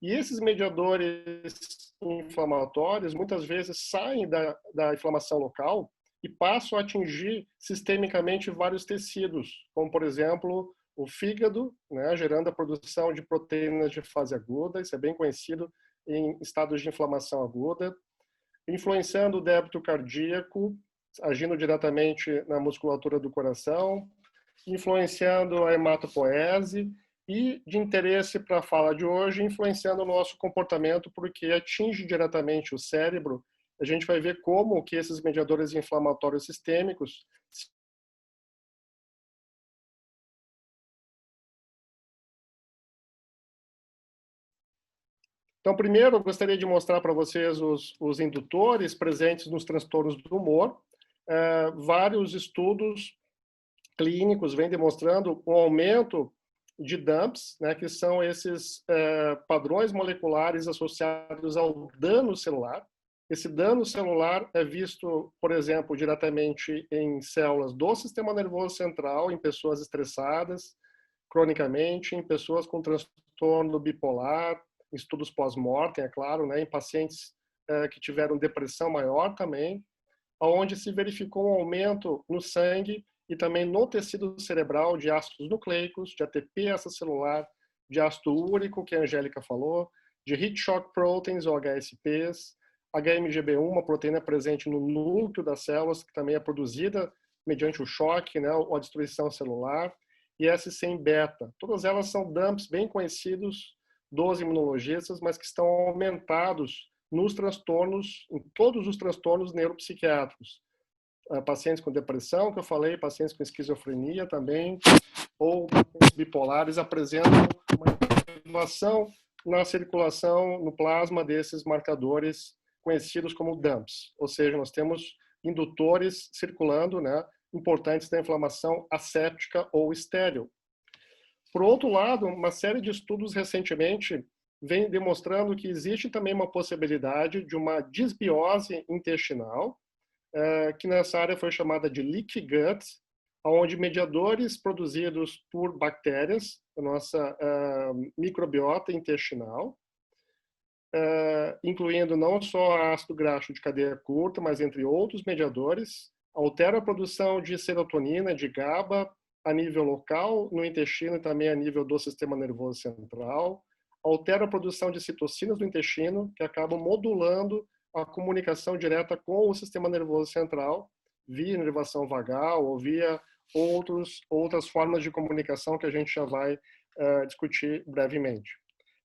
E esses mediadores inflamatórios, muitas vezes, saem da inflamação local e passam a atingir sistemicamente vários tecidos, como, por exemplo, o fígado, né, gerando a produção de proteínas de fase aguda, isso é bem conhecido em estados de inflamação aguda, influenciando o débito cardíaco, agindo diretamente na musculatura do coração, influenciando a hematopoese e, de interesse para a fala de hoje, influenciando o nosso comportamento, porque atinge diretamente o cérebro a gente vai ver como que esses mediadores inflamatórios sistêmicos Então, primeiro, eu gostaria de mostrar para vocês os indutores presentes nos transtornos do humor. Vários estudos clínicos vêm demonstrando um aumento de DUMPs, né, que são esses padrões moleculares associados ao dano celular. Esse dano celular é visto, por exemplo, diretamente em células do sistema nervoso central, em pessoas estressadas, cronicamente, em pessoas com transtorno bipolar, em estudos pós-mortem, é claro, né, em pacientes que tiveram depressão maior também, onde se verificou um aumento no sangue e também no tecido cerebral de ácidos nucleicos, de ATP extracelular, de ácido úrico, que a Angélica falou, de heat shock proteins, ou HSPs, HMGB1, uma proteína presente no núcleo das células, que também é produzida mediante o choque, né, ou a destruição celular, e S100-beta. Todas elas são DUMPs bem conhecidos dos imunologistas, mas que estão aumentados nos transtornos, em todos os transtornos neuropsiquiátricos. Pacientes com depressão, que eu falei, pacientes com esquizofrenia também, ou bipolares apresentam uma elevação na circulação, no plasma desses marcadores conhecidos como DUMPs. Ou seja, nós temos indutores circulando, né, importantes da inflamação asséptica ou estéril. Por outro lado, uma série de estudos recentemente vem demonstrando que existe também uma possibilidade de uma disbiose intestinal, que nessa área foi chamada de leaky gut, onde mediadores produzidos por bactérias, a nossa microbiota intestinal, incluindo não só ácido graxo de cadeia curta, mas entre outros mediadores, altera a produção de serotonina, de GABA, a nível local, no intestino e também a nível do sistema nervoso central, altera a produção de citocinas do intestino, que acabam modulando a comunicação direta com o sistema nervoso central, via inervação vagal ou via outras formas de comunicação que a gente já vai discutir brevemente.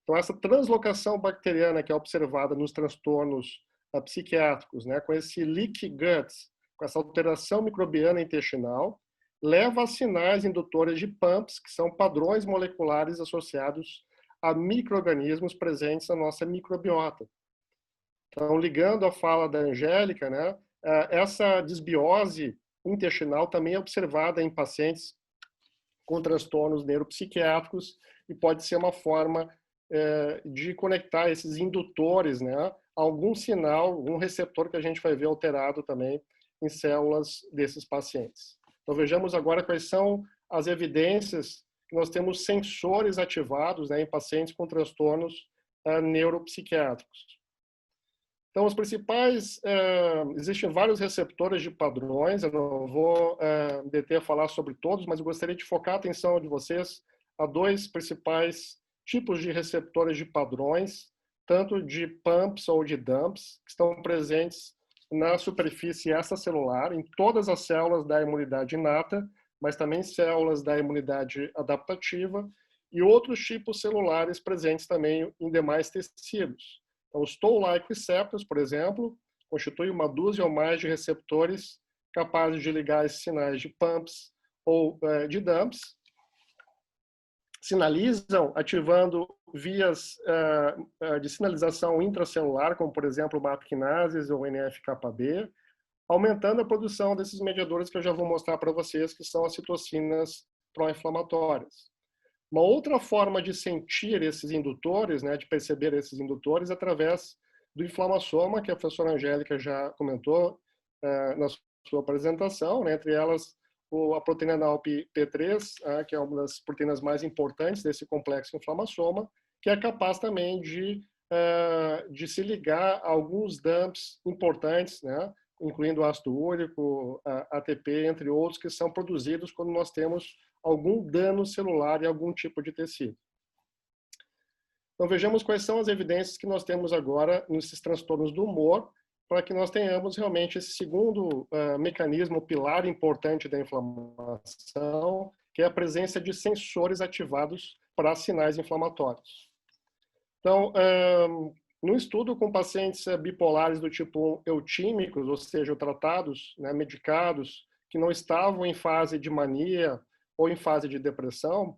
Então, essa translocação bacteriana que é observada nos transtornos psiquiátricos, né, com esse leaky gut, com essa alteração microbiana intestinal, leva a sinais indutores de PAMPs, que são padrões moleculares associados a micro-organismos presentes na nossa microbiota. Então, ligando a fala da Angélica, né, essa desbiose intestinal também é observada em pacientes com transtornos neuropsiquiátricos e pode ser uma forma de conectar esses indutores, né, a algum sinal, algum receptor que a gente vai ver alterado também em células desses pacientes. Então, vejamos agora quais são as evidências que nós temos sensores ativados, né, em pacientes com transtornos neuropsiquiátricos. Então, os principais, existem vários receptores de padrões, eu não vou deter a falar sobre todos, mas eu gostaria de focar a atenção de vocês a dois principais tipos de receptores de padrões, tanto de PAMPs ou de DUMPs, que estão presentes na superfície extracelular, em todas as células da imunidade inata, mas também células da imunidade adaptativa e outros tipos celulares presentes também em demais tecidos. Então, os toll-like receptors, por exemplo, constituem uma dúzia ou mais de receptores capazes de ligar esses sinais de PAMPs ou de DUMPs, sinalizam ativando vias de sinalização intracelular, como, por exemplo, MAP-kinases ou NF-κB, aumentando a produção desses mediadores que eu já vou mostrar para vocês, que são as citocinas pró-inflamatórias. Uma outra forma de sentir esses indutores, né, de perceber esses indutores, é através do inflamassoma, que a professora Angélica já comentou na sua apresentação, né, entre elas a proteína NALP-P3, que é uma das proteínas mais importantes desse complexo inflamassoma, que é capaz também de se ligar a alguns DUMPs importantes, né, incluindo ácido úrico, ATP, entre outros, que são produzidos quando nós temos algum dano celular em algum tipo de tecido. Então, vejamos quais são as evidências que nós temos agora nesses transtornos do humor, para que nós tenhamos realmente esse segundo mecanismo, pilar importante da inflamação, que é a presença de sensores ativados para sinais inflamatórios. Então, No estudo com pacientes bipolares do tipo 1 eutímicos, ou seja, tratados, né, medicados, que não estavam em fase de mania ou em fase de depressão,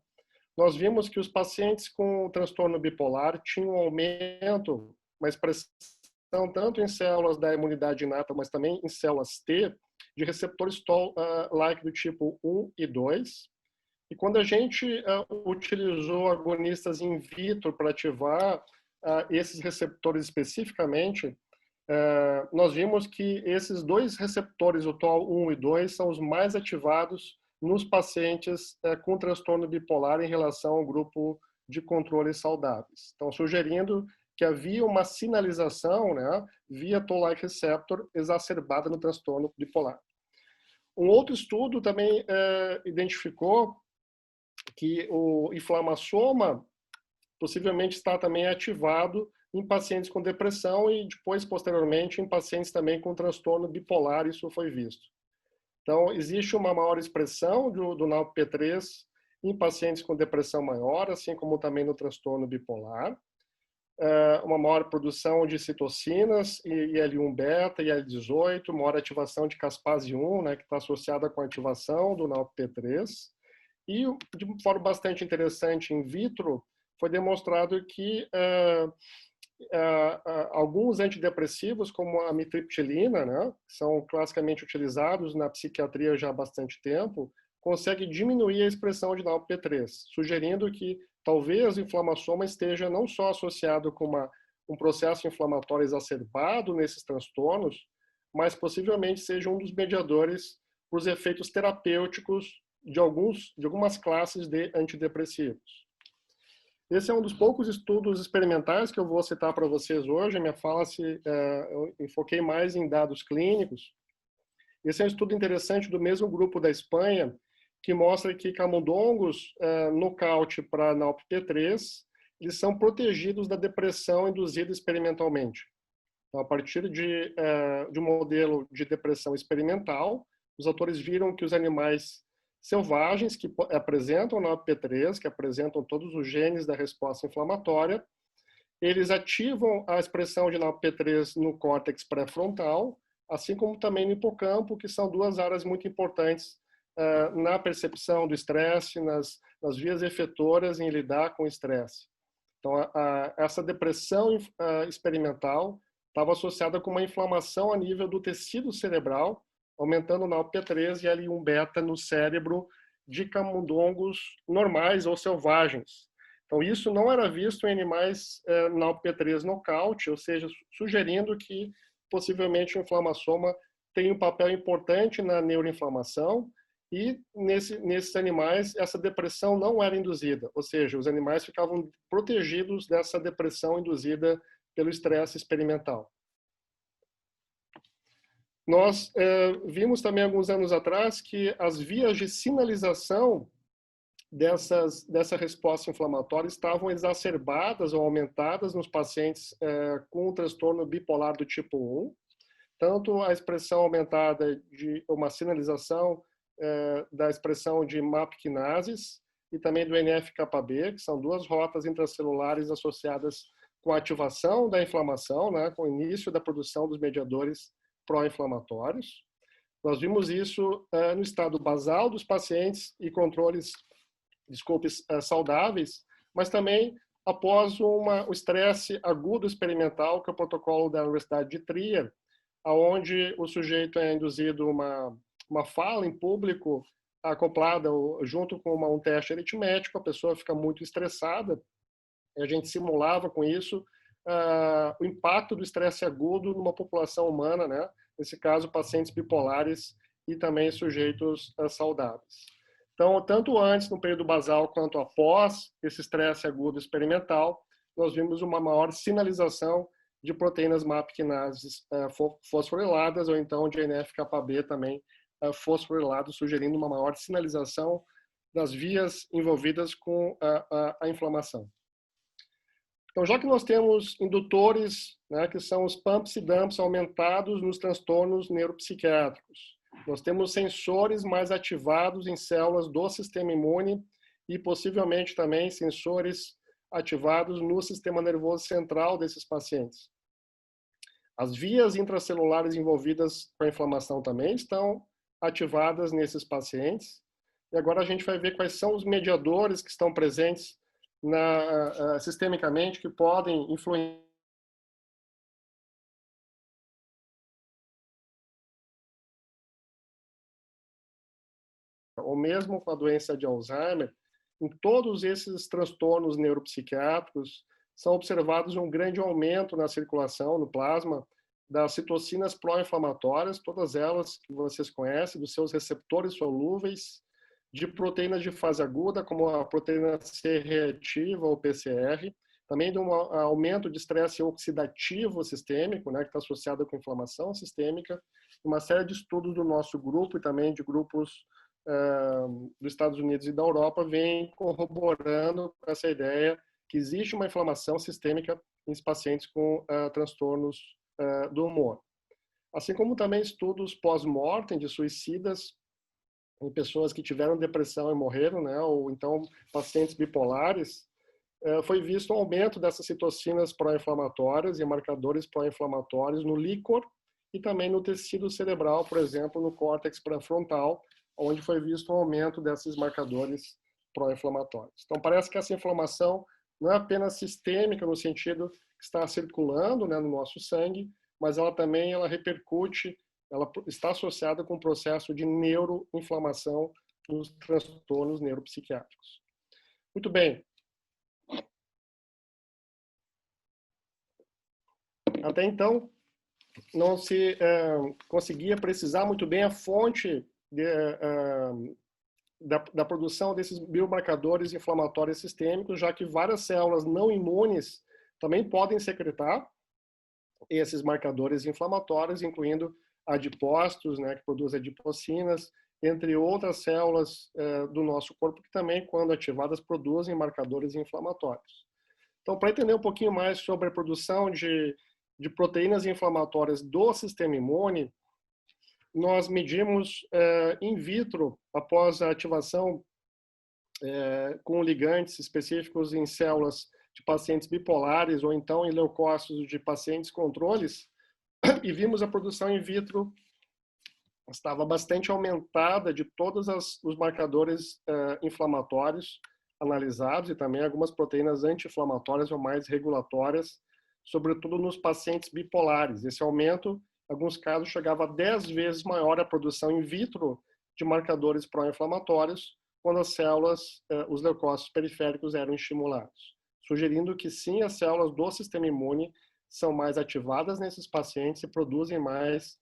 nós vimos que os pacientes com transtorno bipolar tinham um aumento, uma expressão tanto em células da imunidade inata, mas também em células T, de receptores Toll-like do tipo 1 e 2. E quando a gente utilizou agonistas in vitro para ativar esses receptores especificamente, nós vimos que esses dois receptores, o TOL1 e 2, são os mais ativados nos pacientes com transtorno bipolar em relação ao grupo de controles saudáveis. Então, sugerindo que havia uma sinalização, né, via Toll-like receptor exacerbada no transtorno bipolar. Um outro estudo também identificou que o inflamassoma possivelmente está também ativado em pacientes com depressão e depois, posteriormente, em pacientes também com transtorno bipolar, isso foi visto. Então, existe uma maior expressão do NALP-P3 em pacientes com depressão maior, assim como também no transtorno bipolar. Uma maior produção de citocinas, IL-1-beta, IL-18, maior ativação de caspase 1, né, que está associada com a ativação do NALP-P3. E, de forma bastante interessante, in vitro, foi demonstrado que alguns antidepressivos, como a amitriptilina, né, que são classicamente utilizados na psiquiatria já há bastante tempo, conseguem diminuir a expressão de NALP-P3, sugerindo que talvez o inflamassoma esteja não só associado com um processo inflamatório exacerbado nesses transtornos, mas possivelmente seja um dos mediadores para os efeitos terapêuticos de algumas classes de antidepressivos. Esse é um dos poucos estudos experimentais que eu vou citar para vocês hoje. A minha fala eu enfoquei mais em dados clínicos. Esse é um estudo interessante do mesmo grupo da Espanha, que mostra que camundongos nocaute para NALP-P3, eles são protegidos da depressão induzida experimentalmente. Então, a partir de um modelo de depressão experimental, os autores viram que os animais selvagens que apresentam NALP-P3, que apresentam todos os genes da resposta inflamatória, eles ativam a expressão de NALP-P3 no córtex pré-frontal, assim como também no hipocampo, que são duas áreas muito importantes na percepção do estresse, nas vias efetoras em lidar com o estresse. Então, essa depressão experimental estava associada com uma inflamação a nível do tecido cerebral, aumentando o NALP-P3 e IL-1-beta no cérebro de camundongos normais ou selvagens. Então, isso não era visto em animais NALP-P3 nocaute, ou seja, sugerindo que possivelmente o inflamassoma tem um papel importante na neuroinflamação e nesses animais essa depressão não era induzida, ou seja, os animais ficavam protegidos dessa depressão induzida pelo estresse experimental. Nós vimos também alguns anos atrás que as vias de sinalização dessa resposta inflamatória estavam exacerbadas ou aumentadas nos pacientes com transtorno bipolar do tipo 1, tanto a expressão aumentada de uma sinalização da expressão de MAP kinases e também do NF-κB, que são duas rotas intracelulares associadas com a ativação da inflamação, né, com o início da produção dos mediadores pró-inflamatórios. Nós vimos isso no estado basal dos pacientes e controles, saudáveis, mas também após o estresse agudo experimental, que é o protocolo da Universidade de Trier, onde o sujeito é induzido uma fala em público acoplada junto com um teste aritmético, a pessoa fica muito estressada, e a gente simulava com isso o impacto do estresse agudo numa população humana, né? Nesse caso, pacientes bipolares e também sujeitos saudáveis. Então, tanto antes, no período basal, quanto após esse estresse agudo experimental, nós vimos uma maior sinalização de proteínas MAP kinases fosforiladas, ou então de NF-κB também fosforilado, sugerindo uma maior sinalização das vias envolvidas com a inflamação. Então, já que nós temos indutores, né, que são os pumps e dumps aumentados nos transtornos neuropsiquiátricos, nós temos sensores mais ativados em células do sistema imune e possivelmente também sensores ativados no sistema nervoso central desses pacientes. As vias intracelulares envolvidas com a inflamação também estão ativadas nesses pacientes. E agora a gente vai ver quais são os mediadores que estão presentes sistemicamente que podem influenciar ou mesmo com a doença de Alzheimer. Em todos esses transtornos neuropsiquiátricos são observados um grande aumento na circulação, no plasma, das citocinas pró-inflamatórias, todas elas que vocês conhecem, dos seus receptores solúveis, de proteínas de fase aguda, como a proteína C reativa ou PCR, também de um aumento de estresse oxidativo sistêmico, né, que está associado com inflamação sistêmica. Uma série de estudos do nosso grupo e também de grupos dos Estados Unidos e da Europa vem corroborando essa ideia que existe uma inflamação sistêmica em pacientes com transtornos do humor. Assim como também estudos pós-mortem de suicidas em pessoas que tiveram depressão e morreram, né, ou então pacientes bipolares, foi visto um aumento dessas citocinas pró-inflamatórias e marcadores pró-inflamatórios no líquor e também no tecido cerebral, por exemplo, no córtex pré-frontal, onde foi visto um aumento desses marcadores pró-inflamatórios. Então, parece que essa inflamação não é apenas sistêmica, no sentido que está circulando, né, no nosso sangue, mas ela também repercute, ela está associada com o processo de neuroinflamação nos transtornos neuropsiquiátricos. Muito bem. Até então, não se conseguia precisar muito bem a fonte da produção desses biomarcadores inflamatórios sistêmicos, já que várias células não imunes também podem secretar esses marcadores inflamatórios, incluindo adipócitos, né, que produzem adipocinas, entre outras células do nosso corpo que também, quando ativadas, produzem marcadores inflamatórios. Então, para entender um pouquinho mais sobre a produção de proteínas inflamatórias do sistema imune, nós medimos in vitro, após a ativação com ligantes específicos em células de pacientes bipolares ou então em leucócitos de pacientes controles, e vimos a produção in vitro estava bastante aumentada de todos os marcadores inflamatórios analisados e também algumas proteínas anti-inflamatórias ou mais regulatórias, sobretudo nos pacientes bipolares. Esse aumento, em alguns casos, chegava a 10 vezes maior a produção in vitro de marcadores pró-inflamatórios quando as células, os leucócitos periféricos eram estimulados, sugerindo que sim, as células do sistema imune são mais ativadas nesses pacientes e produzem mais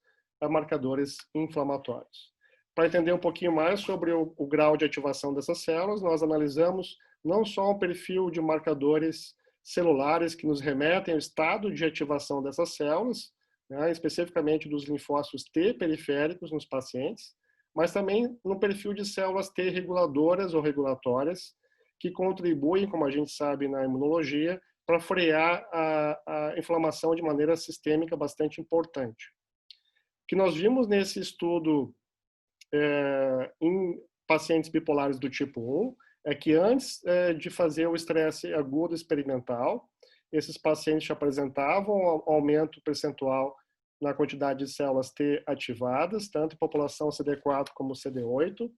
marcadores inflamatórios. Para entender um pouquinho mais sobre o grau de ativação dessas células, nós analisamos não só um perfil de marcadores celulares que nos remetem ao estado de ativação dessas células, né, especificamente dos linfócitos T periféricos nos pacientes, mas também no perfil de células T reguladoras ou regulatórias, que contribuem, como a gente sabe na imunologia, para frear a inflamação de maneira sistêmica bastante importante. O que nós vimos nesse estudo em pacientes bipolares do tipo 1 é que antes de fazer o estresse agudo experimental, esses pacientes apresentavam um aumento percentual na quantidade de células T ativadas, tanto em população CD4 como CD8.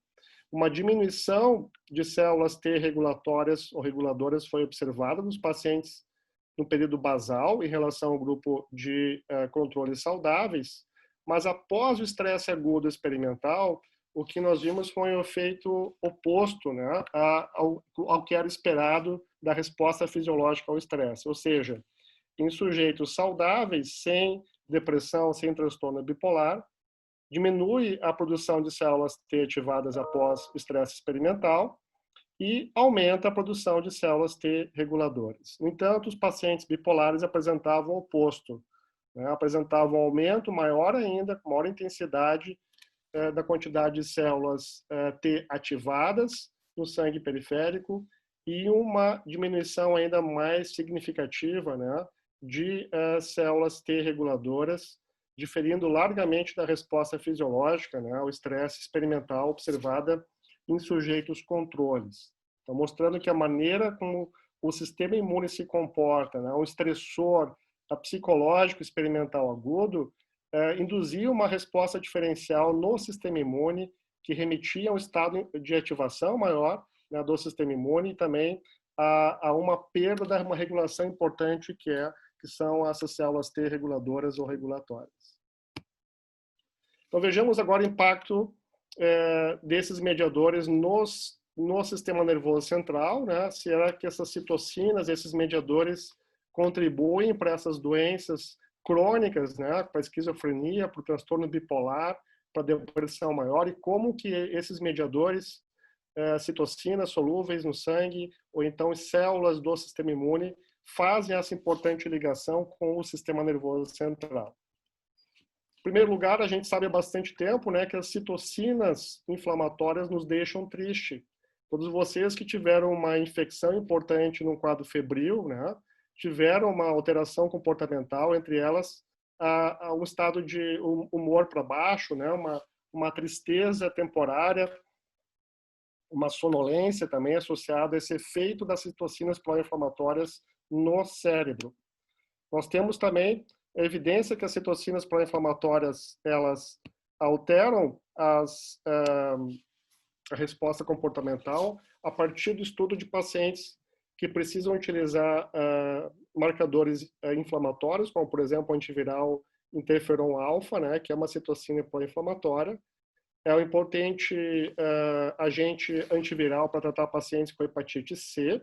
Uma diminuição de células T regulatórias ou reguladoras foi observada nos pacientes no período basal em relação ao grupo de controles saudáveis, mas após o estresse agudo experimental, o que nós vimos foi um efeito oposto, né, ao que era esperado da resposta fisiológica ao estresse. Ou seja, em sujeitos saudáveis, sem depressão, sem transtorno bipolar, diminui a produção de células T ativadas após o estresse experimental e aumenta a produção de células T reguladoras. No entanto, os pacientes bipolares apresentavam o oposto, né? Apresentavam um aumento maior ainda, com maior intensidade da quantidade de células T ativadas no sangue periférico e uma diminuição ainda mais significativa, né, de células T reguladoras, diferindo largamente da resposta fisiológica, né, ao estresse experimental observada em sujeitos controles. Então, mostrando que a maneira como o sistema imune se comporta, né, um estressor psicológico experimental agudo, induzia uma resposta diferencial no sistema imune que remetia a um estado de ativação maior, né, do sistema imune e também a uma perda de uma regulação importante que são essas células T reguladoras ou regulatórias. Então vejamos agora o impacto desses mediadores no sistema nervoso central, né? Será que essas citocinas, esses mediadores contribuem para essas doenças crônicas, né? Para a esquizofrenia, para o transtorno bipolar, para a depressão maior, e como que esses mediadores, citocinas solúveis no sangue, ou então células do sistema imune, fazem essa importante ligação com o sistema nervoso central. Em primeiro lugar, a gente sabe há bastante tempo, né, que as citocinas inflamatórias nos deixam triste. Todos vocês que tiveram uma infecção importante num quadro febril, né, tiveram uma alteração comportamental, entre elas um estado de humor para baixo, né, uma tristeza temporária, uma sonolência também associada a esse efeito das citocinas pró-inflamatórias no cérebro. Nós temos também a evidência que as citocinas pró-inflamatórias, elas alteram a resposta comportamental a partir do estudo de pacientes que precisam utilizar marcadores inflamatórios, como, por exemplo, o antiviral interferon alfa, né, que é uma citocina pró-inflamatória. É um importante agente antiviral para tratar pacientes com hepatite C,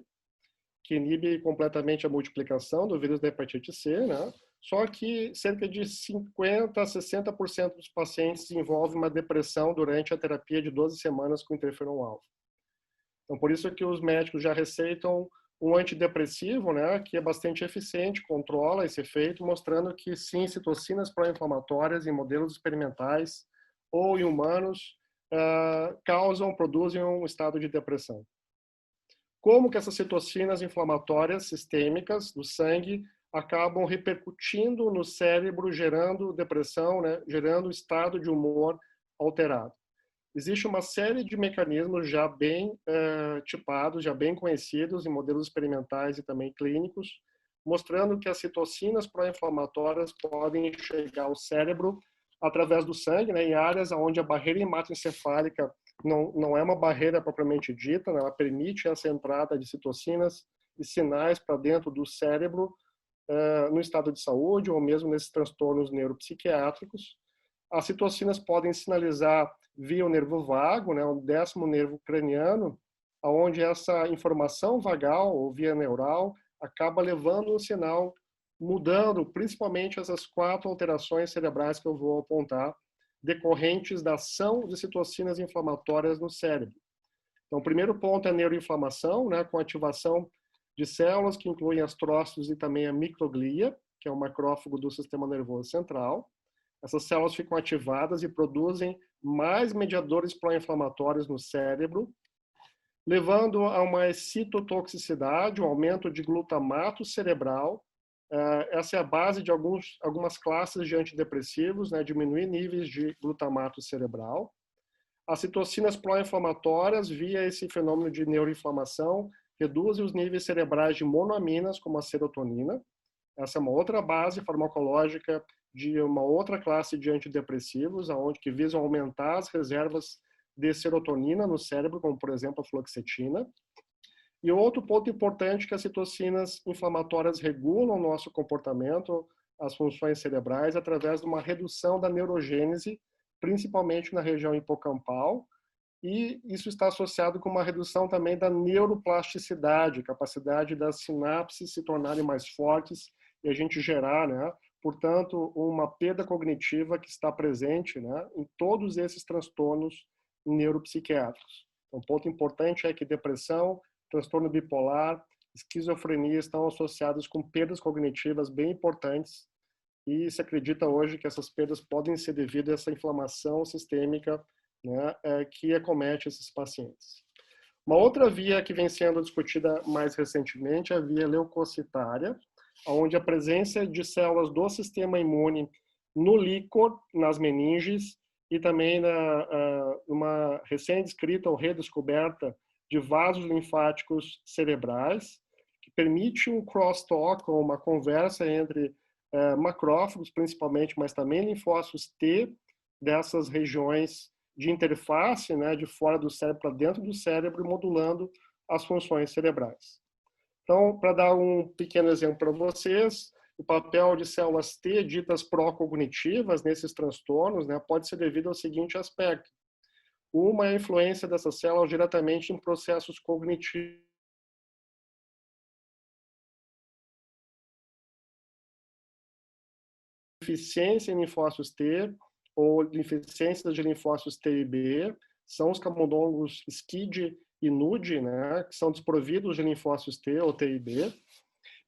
que inibe completamente a multiplicação do vírus da hepatite C, né? Só que cerca de 50% a 60% dos pacientes desenvolvem uma depressão durante a terapia de 12 semanas com interferon alfa. Então, por isso é que os médicos já receitam um antidepressivo, né, que é bastante eficiente, controla esse efeito, mostrando que sim, citocinas pró-inflamatórias em modelos experimentais ou em humanos produzem um estado de depressão. Como que essas citocinas inflamatórias sistêmicas do sangue acabam repercutindo no cérebro, gerando depressão, né, gerando estado de humor alterado? Existe uma série de mecanismos já bem tipados, já bem conhecidos em modelos experimentais e também clínicos, mostrando que as citocinas pró-inflamatórias podem chegar ao cérebro através do sangue, né, em áreas onde a barreira hematoencefálica não é uma barreira propriamente dita, né, ela permite essa entrada de citocinas e sinais para dentro do cérebro no estado de saúde ou mesmo nesses transtornos neuropsiquiátricos. As citocinas podem sinalizar via o nervo vago, né, o 10º nervo craniano, onde essa informação vagal ou via neural acaba levando um sinal, mudando principalmente essas 4 alterações cerebrais que eu vou apontar, decorrentes da ação de citocinas inflamatórias no cérebro. Então, o primeiro ponto é a neuroinflamação, né, com ativação de células que incluem astrócitos e também a microglia, que é o macrófago do sistema nervoso central. Essas células ficam ativadas e produzem mais mediadores pró-inflamatórios no cérebro, levando a uma excitotoxicidade, um aumento de glutamato cerebral. Essa é a base de algumas classes de antidepressivos, né, diminuir níveis de glutamato cerebral. As citocinas pró-inflamatórias, via esse fenômeno de neuroinflamação, reduzem os níveis cerebrais de monoaminas, como a serotonina. Essa é uma outra base farmacológica de uma outra classe de antidepressivos, que visam aumentar as reservas de serotonina no cérebro, como, por exemplo, a fluoxetina. E outro ponto importante é que as citocinas inflamatórias regulam o nosso comportamento, as funções cerebrais, através de uma redução da neurogênese, principalmente na região hipocampal, e isso está associado com uma redução também da neuroplasticidade, capacidade das sinapses se tornarem mais fortes e a gente gerar, né, portanto, uma perda cognitiva que está presente, né, em todos esses transtornos neuropsiquiátricos. Então, um ponto importante é que depressão, transtorno bipolar, esquizofrenia estão associados com perdas cognitivas bem importantes e se acredita hoje que essas perdas podem ser devido a essa inflamação sistêmica, né, que acomete esses pacientes. Uma outra via que vem sendo discutida mais recentemente é a via leucocitária, onde a presença de células do sistema imune no líquor, nas meninges, e também numa recém-descrita ou redescoberta de vasos linfáticos cerebrais, que permite um crosstalk, ou uma conversa entre macrófagos, principalmente, mas também linfócitos T, dessas regiões de interface, né, de fora do cérebro para dentro do cérebro, modulando as funções cerebrais. Então, para dar um pequeno exemplo para vocês, o papel de células T, ditas pró-cognitivas, nesses transtornos, né, pode ser devido ao seguinte aspecto. Uma é a influência dessas células diretamente em processos cognitivos, deficiência em linfócitos T ou deficiência de linfócitos T e B, são os camundongos SCID e NUD, né, que são desprovidos de linfócitos T ou T e B.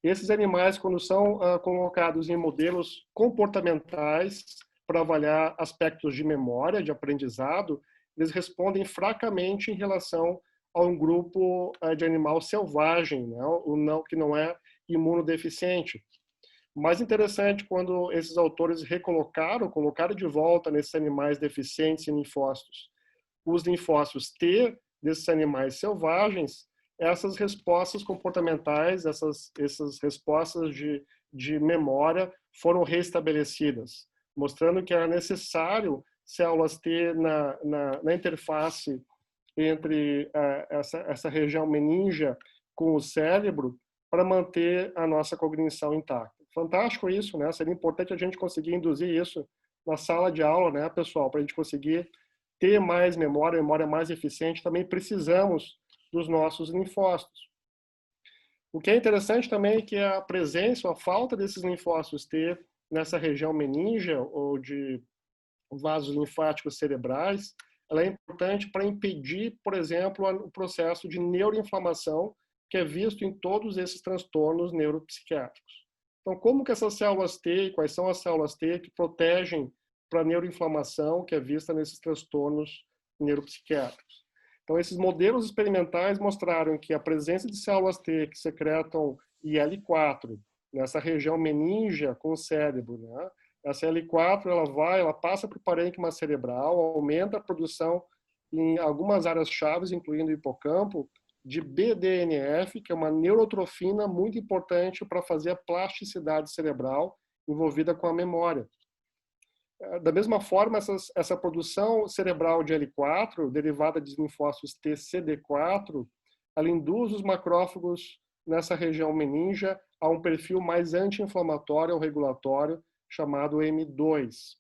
Esses animais, quando são colocados em modelos comportamentais para avaliar aspectos de memória, de aprendizado, eles respondem fracamente em relação a um grupo de animal selvagem, né, que não é imunodeficiente. O mais interessante, quando esses autores colocaram de volta nesses animais deficientes em linfócitos, os linfócitos T desses animais selvagens, essas respostas comportamentais, essas respostas de memória foram restabelecidas, mostrando que era necessário células T na interface entre essa região meningia com o cérebro para manter a nossa cognição intacta. Fantástico isso, né? Seria importante a gente conseguir induzir isso na sala de aula, né, pessoal? Para a gente conseguir ter mais memória mais eficiente, também precisamos dos nossos linfócitos. O que é interessante também é que a presença ou a falta desses linfócitos T nessa região meningia ou de vasos linfáticos cerebrais, ela é importante para impedir, por exemplo, o processo de neuroinflamação que é visto em todos esses transtornos neuropsiquiátricos. Então, como que essas células T, quais são as células T que protegem para a neuroinflamação que é vista nesses transtornos neuropsiquiátricos? Então, esses modelos experimentais mostraram que a presença de células T que secretam IL-4 nessa região meningia com o cérebro, né? Essa IL-4 ela passa para o parênquima cerebral, aumenta a produção em algumas áreas chaves, incluindo o hipocampo, de BDNF, que é uma neurotrofina muito importante para fazer a plasticidade cerebral envolvida com a memória. Da mesma forma, essa produção cerebral de L4, derivada de linfócitos TCD4, ela induz os macrófagos nessa região meningia a um perfil mais anti-inflamatório ou regulatório, chamado M2.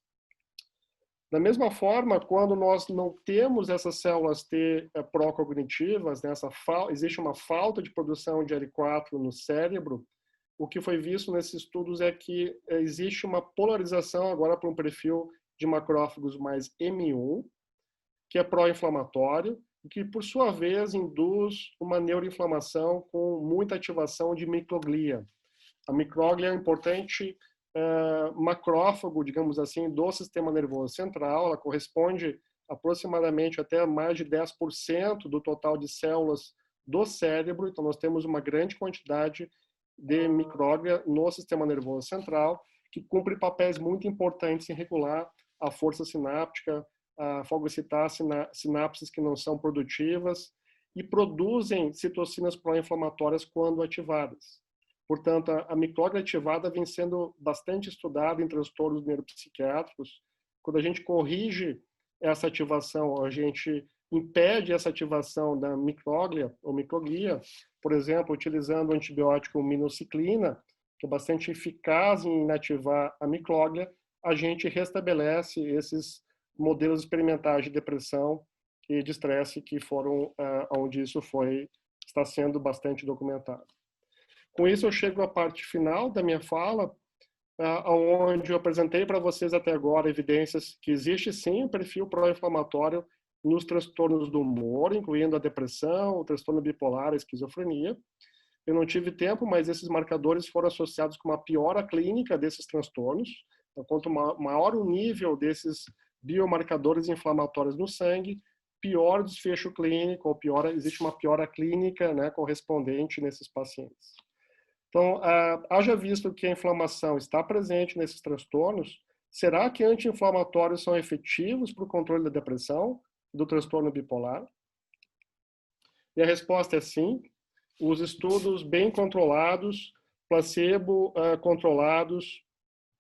Da mesma forma, quando nós não temos essas células T pró-cognitivas, né, existe uma falta de produção de L4 no cérebro, o que foi visto nesses estudos é que existe uma polarização agora para um perfil de macrófagos mais M1, que é pró-inflamatório, e que, por sua vez, induz uma neuroinflamação com muita ativação de microglia. A microglia é um importante macrófago, digamos assim, do sistema nervoso central. Ela corresponde aproximadamente até mais de 10% do total de células do cérebro. Então, nós temos uma grande quantidade de micróglia no sistema nervoso central, que cumpre papéis muito importantes em regular a força sináptica, a fagocitar sinapses que não são produtivas e produzem citocinas pró-inflamatórias quando ativadas. Portanto, a microglia ativada vem sendo bastante estudada em transtornos neuropsiquiátricos. Quando a gente corrige essa ativação, a gente impede essa ativação da microglia ou microglia, por exemplo, utilizando o antibiótico minociclina, que é bastante eficaz em inativar a microglia, a gente restabelece esses modelos experimentais de depressão e de estresse que foram onde isso está sendo bastante documentado. Com isso, eu chego à parte final da minha fala, onde eu apresentei para vocês até agora evidências que existe sim um perfil pró-inflamatório nos transtornos do humor, incluindo a depressão, o transtorno bipolar, a esquizofrenia. Eu não tive tempo, mas esses marcadores foram associados com uma piora clínica desses transtornos. Então, quanto maior o nível desses biomarcadores inflamatórios no sangue, pior o desfecho clínico, ou existe uma piora clínica, né, correspondente nesses pacientes. Então, haja visto que a inflamação está presente nesses transtornos, será que anti-inflamatórios são efetivos para o controle da depressão, do transtorno bipolar? E a resposta é sim. os estudos bem controlados, placebo controlados,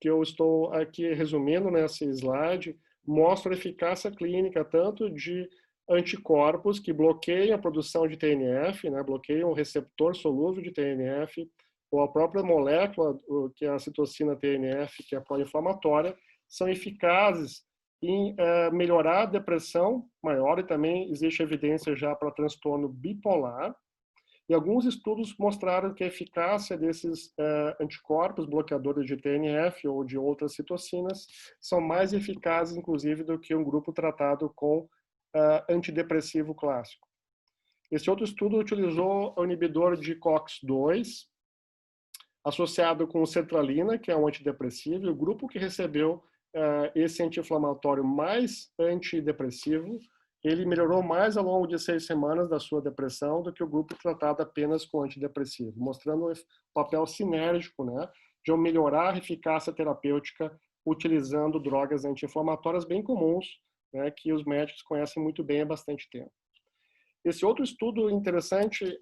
que eu estou aqui resumindo nesse slide, mostram eficácia clínica tanto de anticorpos que bloqueiam a produção de TNF, né, bloqueiam o receptor solúvel de TNF, ou a própria molécula, que é a citocina TNF, que é pró-inflamatória, são eficazes em melhorar a depressão maior, e também existe evidência já para transtorno bipolar. E alguns estudos mostraram que a eficácia desses anticorpos bloqueadores de TNF ou de outras citocinas são mais eficazes, inclusive, do que um grupo tratado com antidepressivo clássico. Esse outro estudo utilizou o inibidor de COX-2, associado com sertralina, que é um antidepressivo, e o grupo que recebeu esse anti-inflamatório mais antidepressivo, ele melhorou mais ao longo de 6 semanas da sua depressão do que o grupo tratado apenas com antidepressivo, mostrando o papel sinérgico, né, de melhorar a eficácia terapêutica utilizando drogas anti-inflamatórias bem comuns, né, que os médicos conhecem muito bem há bastante tempo. Esse outro estudo interessante,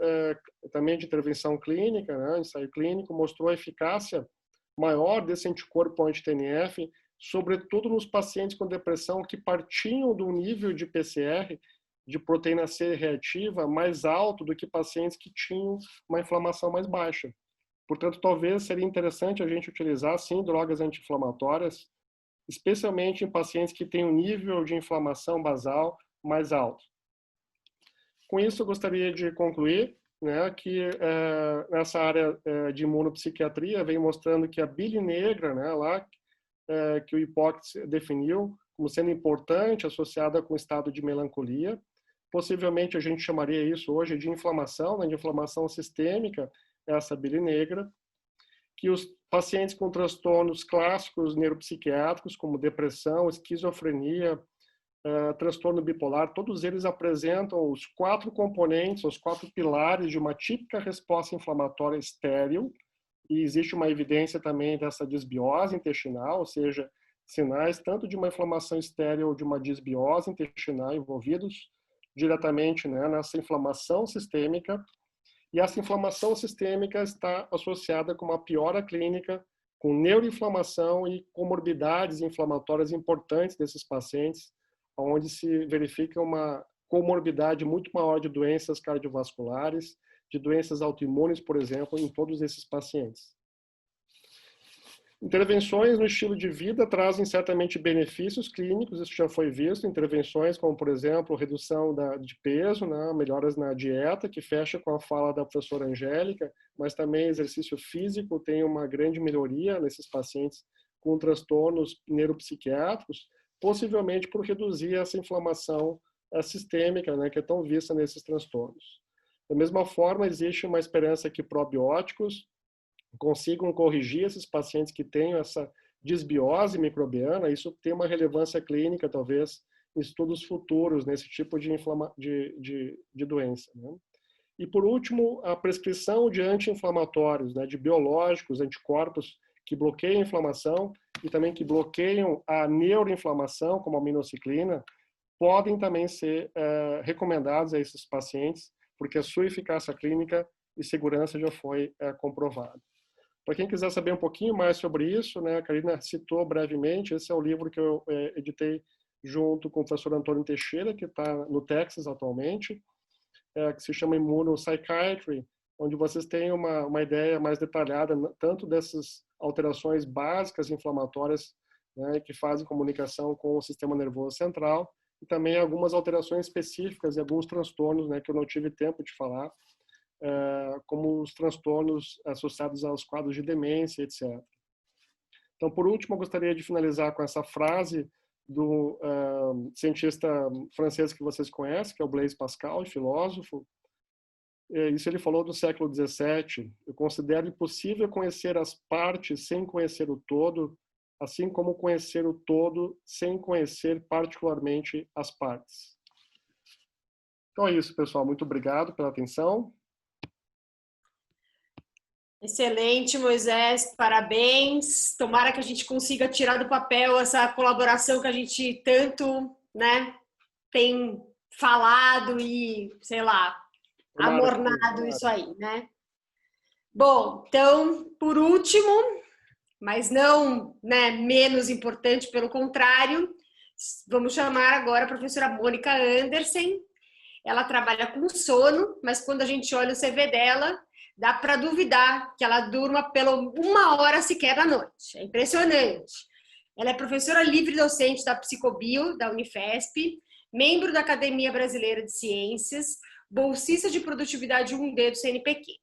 também de intervenção clínica, né, ensaio clínico, mostrou a eficácia maior desse anticorpo anti-TNF, sobretudo nos pacientes com depressão que partiam do nível de PCR, de proteína C reativa, mais alto do que pacientes que tinham uma inflamação mais baixa. Portanto, talvez seria interessante a gente utilizar, sim, drogas anti-inflamatórias, especialmente em pacientes que têm um nível de inflamação basal mais alto. Com isso, eu gostaria de concluir, né, que nessa área de imunopsiquiatria vem mostrando que a bile negra, né, lá, que o Hipócrates definiu como sendo importante, associada com o estado de melancolia. Possivelmente a gente chamaria isso hoje de inflamação, né, de inflamação sistêmica, essa bile negra, que os pacientes com transtornos clássicos neuropsiquiátricos, como depressão, esquizofrenia, transtorno bipolar, todos eles apresentam os 4 componentes, os 4 pilares de uma típica resposta inflamatória estéril, e existe uma evidência também dessa disbiose intestinal, ou seja, sinais tanto de uma inflamação estéril ou de uma disbiose intestinal envolvidos diretamente, né, nessa inflamação sistêmica. E essa inflamação sistêmica está associada com uma piora clínica, com neuroinflamação e comorbidades inflamatórias importantes desses pacientes, onde se verifica uma comorbidade muito maior de doenças cardiovasculares, de doenças autoimunes, por exemplo, em todos esses pacientes. Intervenções no estilo de vida trazem certamente benefícios clínicos, isso já foi visto, intervenções como, por exemplo, redução de peso, né, melhoras na dieta, que fecha com a fala da professora Angélica, mas também exercício físico tem uma grande melhoria nesses pacientes com transtornos neuropsiquiátricos, possivelmente por reduzir essa inflamação sistêmica, né, que é tão vista nesses transtornos. Da mesma forma, existe uma esperança que probióticos consigam corrigir esses pacientes que têm essa disbiose microbiana. Isso tem uma relevância clínica, talvez, em estudos futuros nesse tipo de doença, né? E, por último, a prescrição de anti-inflamatórios, né, de biológicos, anticorpos que bloqueiam a inflamação e também que bloqueiam a neuroinflamação, como a minociclina, podem também ser recomendados a esses pacientes, porque a sua eficácia clínica e segurança já foi comprovada. Para quem quiser saber um pouquinho mais sobre isso, né, a Karina citou brevemente, esse é o livro que eu editei junto com o professor Antônio Teixeira, que está no Texas atualmente, que se chama Immunopsychiatry, onde vocês têm uma ideia mais detalhada, tanto dessas alterações básicas inflamatórias, né, que fazem comunicação com o sistema nervoso central, e também algumas alterações específicas e alguns transtornos, né, que eu não tive tempo de falar, como os transtornos associados aos quadros de demência, etc. Então, por último, eu gostaria de finalizar com essa frase do cientista francês que vocês conhecem, que é o Blaise Pascal, filósofo. Isso ele falou do século XVII. Eu considero impossível conhecer as partes sem conhecer o todo, assim como conhecer o todo sem conhecer particularmente as partes. Então é isso, pessoal. Muito obrigado pela atenção. Excelente, Moisés. Parabéns. Tomara que a gente consiga tirar do papel essa colaboração que a gente tanto, né, tem falado e, sei lá, amornado isso aí, né? Bom, então, por último, mas não, né, menos importante, pelo contrário, vamos chamar agora a professora Mônica Andersen. Ela trabalha com sono, mas quando a gente olha o CV dela, dá para duvidar que ela durma pela 1 hora sequer da noite. É impressionante. Ela é professora livre docente da Psicobio, da Unifesp, membro da Academia Brasileira de Ciências, bolsista de produtividade 1D do CNPq.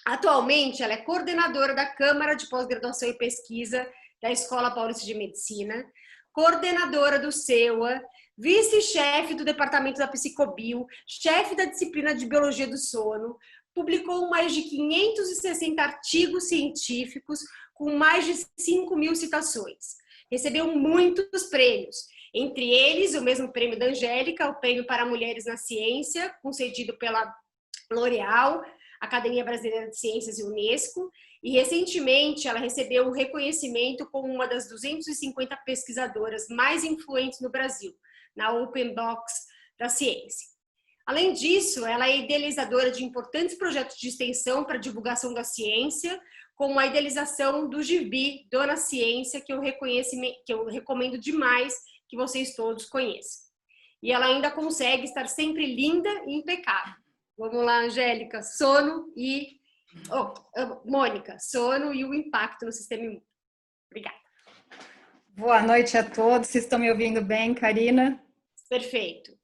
Atualmente, ela é coordenadora da Câmara de Pós-Graduação e Pesquisa da Escola Paulista de Medicina, coordenadora do CEUA, vice-chefe do Departamento da Psicobio, chefe da disciplina de Biologia do Sono, publicou mais de 560 artigos científicos com mais de 5.000 citações. Recebeu muitos prêmios, entre eles o mesmo prêmio da Angélica, o Prêmio para Mulheres na Ciência, concedido pela L'Oréal, Academia Brasileira de Ciências e Unesco, e recentemente ela recebeu um reconhecimento como uma das 250 pesquisadoras mais influentes no Brasil, na Open Box da ciência. Além disso, ela é idealizadora de importantes projetos de extensão para divulgação da ciência, como a idealização do gibi Dona Ciência, que eu recomendo demais que vocês todos conheçam. E ela ainda consegue estar sempre linda e impecável. Vamos lá, Angélica, sono e... Mônica, sono e o impacto no sistema imune. Obrigada. Boa noite a todos. Vocês estão me ouvindo bem, Karina? Perfeito.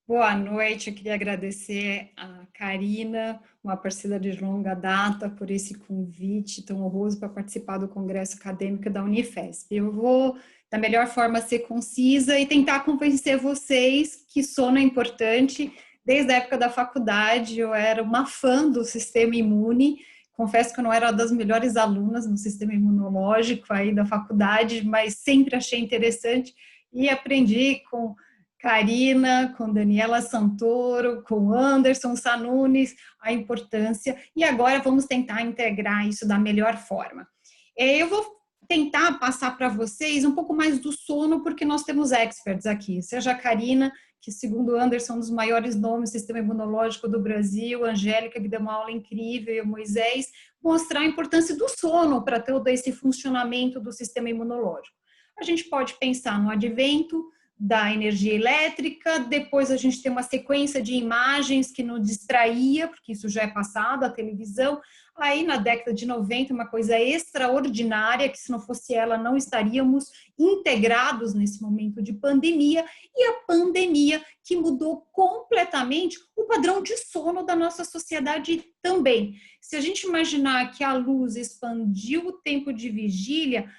Boa noite. Eu queria agradecer a Karina, uma parceira de longa data, por esse convite tão honroso para participar do Congresso Acadêmico da Unifesp. Eu vou, da melhor forma, ser concisa e tentar convencer vocês que sono é importante. Desde a época da faculdade, eu era uma fã do sistema imune. Confesso que eu não era uma das melhores alunas no sistema imunológico aí da faculdade, mas sempre achei interessante e aprendi com Karina, com Daniela Santoro, com Anderson Sanunes, a importância. E agora vamos tentar integrar isso da melhor forma. Eu vou tentar passar para vocês um pouco mais do sono, porque nós temos experts aqui, seja a Karina, que segundo Anderson é um dos maiores nomes do sistema imunológico do Brasil, a Angélica, que deu uma aula incrível, e o Moisés, mostrar a importância do sono para todo esse funcionamento do sistema imunológico. A gente pode pensar no advento da energia elétrica, depois a gente tem uma sequência de imagens que nos distraía, porque isso já é passado, a televisão. Aí na década de 90, uma coisa extraordinária, que se não fosse ela não estaríamos integrados nesse momento de pandemia, e a pandemia que mudou completamente o padrão de sono da nossa sociedade também. Se a gente imaginar que a luz expandiu o tempo de vigília,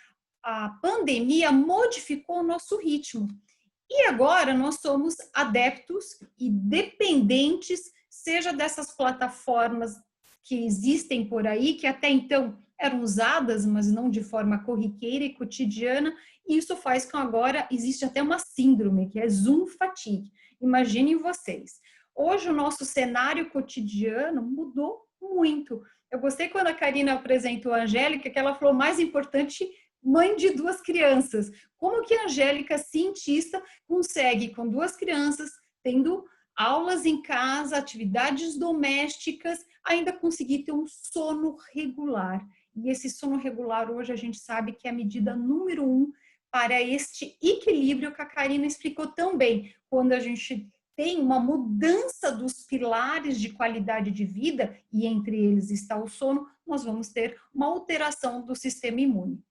a pandemia modificou o nosso ritmo. E agora nós somos adeptos e dependentes, seja dessas plataformas que existem por aí, que até então eram usadas, mas não de forma corriqueira e cotidiana, e isso faz com que agora existe até uma síndrome, que é Zoom fatigue. Imaginem vocês. Hoje o nosso cenário cotidiano mudou muito. Eu gostei quando a Karina apresentou a Angélica, que ela falou mais importante, mãe de 2 crianças. Como que a Angélica, cientista, consegue, com 2 crianças, tendo aulas em casa, atividades domésticas, ainda conseguir ter um sono regular? E esse sono regular, hoje, a gente sabe que é a medida número 1 para este equilíbrio que a Karina explicou tão bem. Quando a gente tem uma mudança dos pilares de qualidade de vida, e entre eles está o sono, nós vamos ter uma alteração do sistema imune.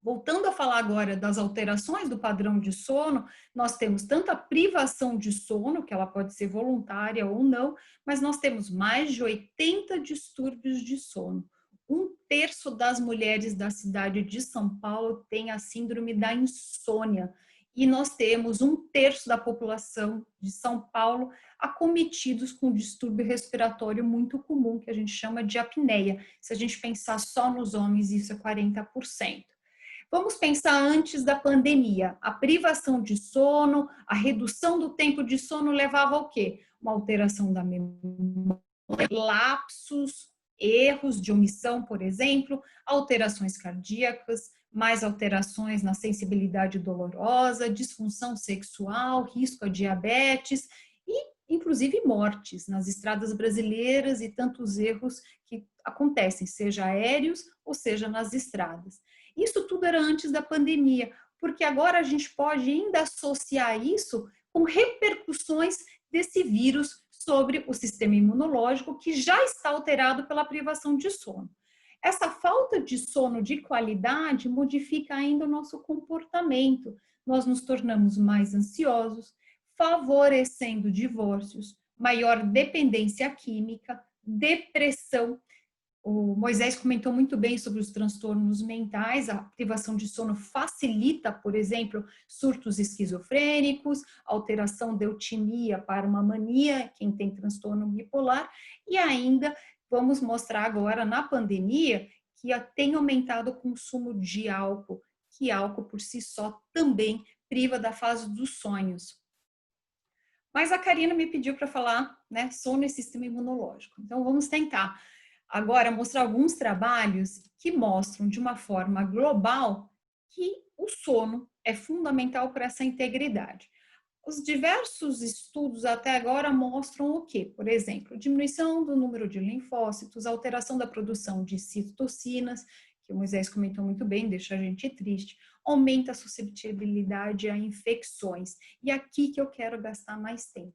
Voltando a falar agora das alterações do padrão de sono, nós temos tanto a privação de sono, que ela pode ser voluntária ou não, mas nós temos mais de 80 distúrbios de sono. 1/3 das mulheres da cidade de São Paulo tem a síndrome da insônia. E nós temos 1/3 da população de São Paulo acometidos com um distúrbio respiratório muito comum, que a gente chama de apneia. Se a gente pensar só nos homens, isso é 40%. Vamos pensar antes da pandemia. A privação de sono, a redução do tempo de sono levava ao quê? Uma alteração da memória, lapsos, erros de omissão, por exemplo, alterações cardíacas, mais alterações na sensibilidade dolorosa, disfunção sexual, risco a diabetes e inclusive mortes nas estradas brasileiras e tantos erros que acontecem, seja aéreos ou seja nas estradas. Isso tudo era antes da pandemia, porque agora a gente pode ainda associar isso com repercussões desse vírus sobre o sistema imunológico, que já está alterado pela privação de sono. Essa falta de sono de qualidade modifica ainda o nosso comportamento. Nós nos tornamos mais ansiosos, favorecendo divórcios, maior dependência química, depressão. O Moisés comentou muito bem sobre os transtornos mentais. A privação de sono facilita, por exemplo, surtos esquizofrênicos, alteração de eutimia para uma mania, quem tem transtorno bipolar, e ainda vamos mostrar agora na pandemia que tem aumentado o consumo de álcool, que álcool por si só também priva da fase dos sonhos. Mas a Karina me pediu para falar, né, sono e sistema imunológico. Então vamos tentar agora mostrar alguns trabalhos que mostram de uma forma global que o sono é fundamental para essa integridade. Os diversos estudos até agora mostram o quê? Por exemplo, diminuição do número de linfócitos, alteração da produção de citocinas, que o Moisés comentou muito bem, deixa a gente triste, aumenta a suscetibilidade a infecções. E aqui que eu quero gastar mais tempo.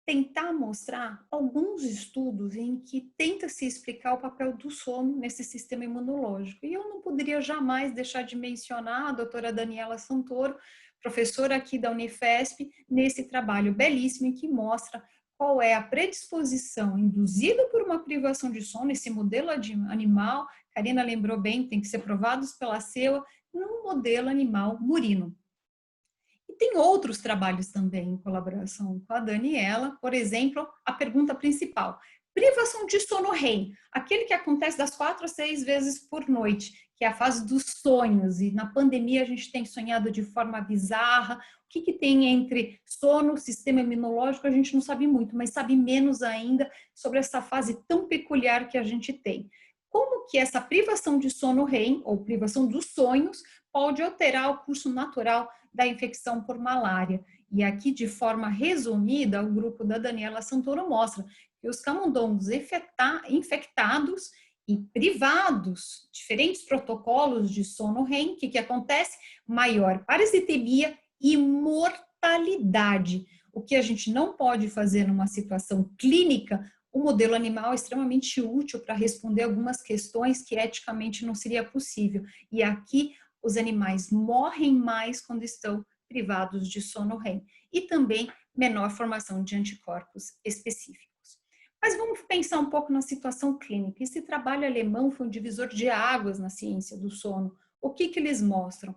Tentar mostrar alguns estudos em que tenta se explicar o papel do sono nesse sistema imunológico. E eu não poderia jamais deixar de mencionar a doutora Daniela Santoro, professora aqui da Unifesp, nesse trabalho belíssimo em que mostra qual é a predisposição induzida por uma privação de sono, esse modelo animal, Karina lembrou bem, tem que ser provados pela CEUA, num modelo animal murino. E tem outros trabalhos também em colaboração com a Daniela, por exemplo, a pergunta principal, privação de sono REM, aquele que acontece das 4 a 6 vezes por noite, que é a fase dos sonhos, e na pandemia a gente tem sonhado de forma bizarra. O que tem entre sono, sistema imunológico, a gente não sabe muito, mas sabe menos ainda sobre essa fase tão peculiar que a gente tem. Como que essa privação de sono REM, ou privação dos sonhos, pode alterar o curso natural da infecção por malária? E aqui, de forma resumida, o grupo da Daniela Santoro mostra que os camundongos infectados e privados, diferentes protocolos de sono REM, o que acontece? Maior parasitemia e mortalidade. O que a gente não pode fazer numa situação clínica, o modelo animal é extremamente útil para responder algumas questões que eticamente não seria possível. E aqui os animais morrem mais quando estão privados de sono REM. E também menor formação de anticorpos específicos. Mas vamos pensar um pouco na situação clínica. Esse trabalho alemão foi um divisor de águas na ciência do sono. O que eles mostram?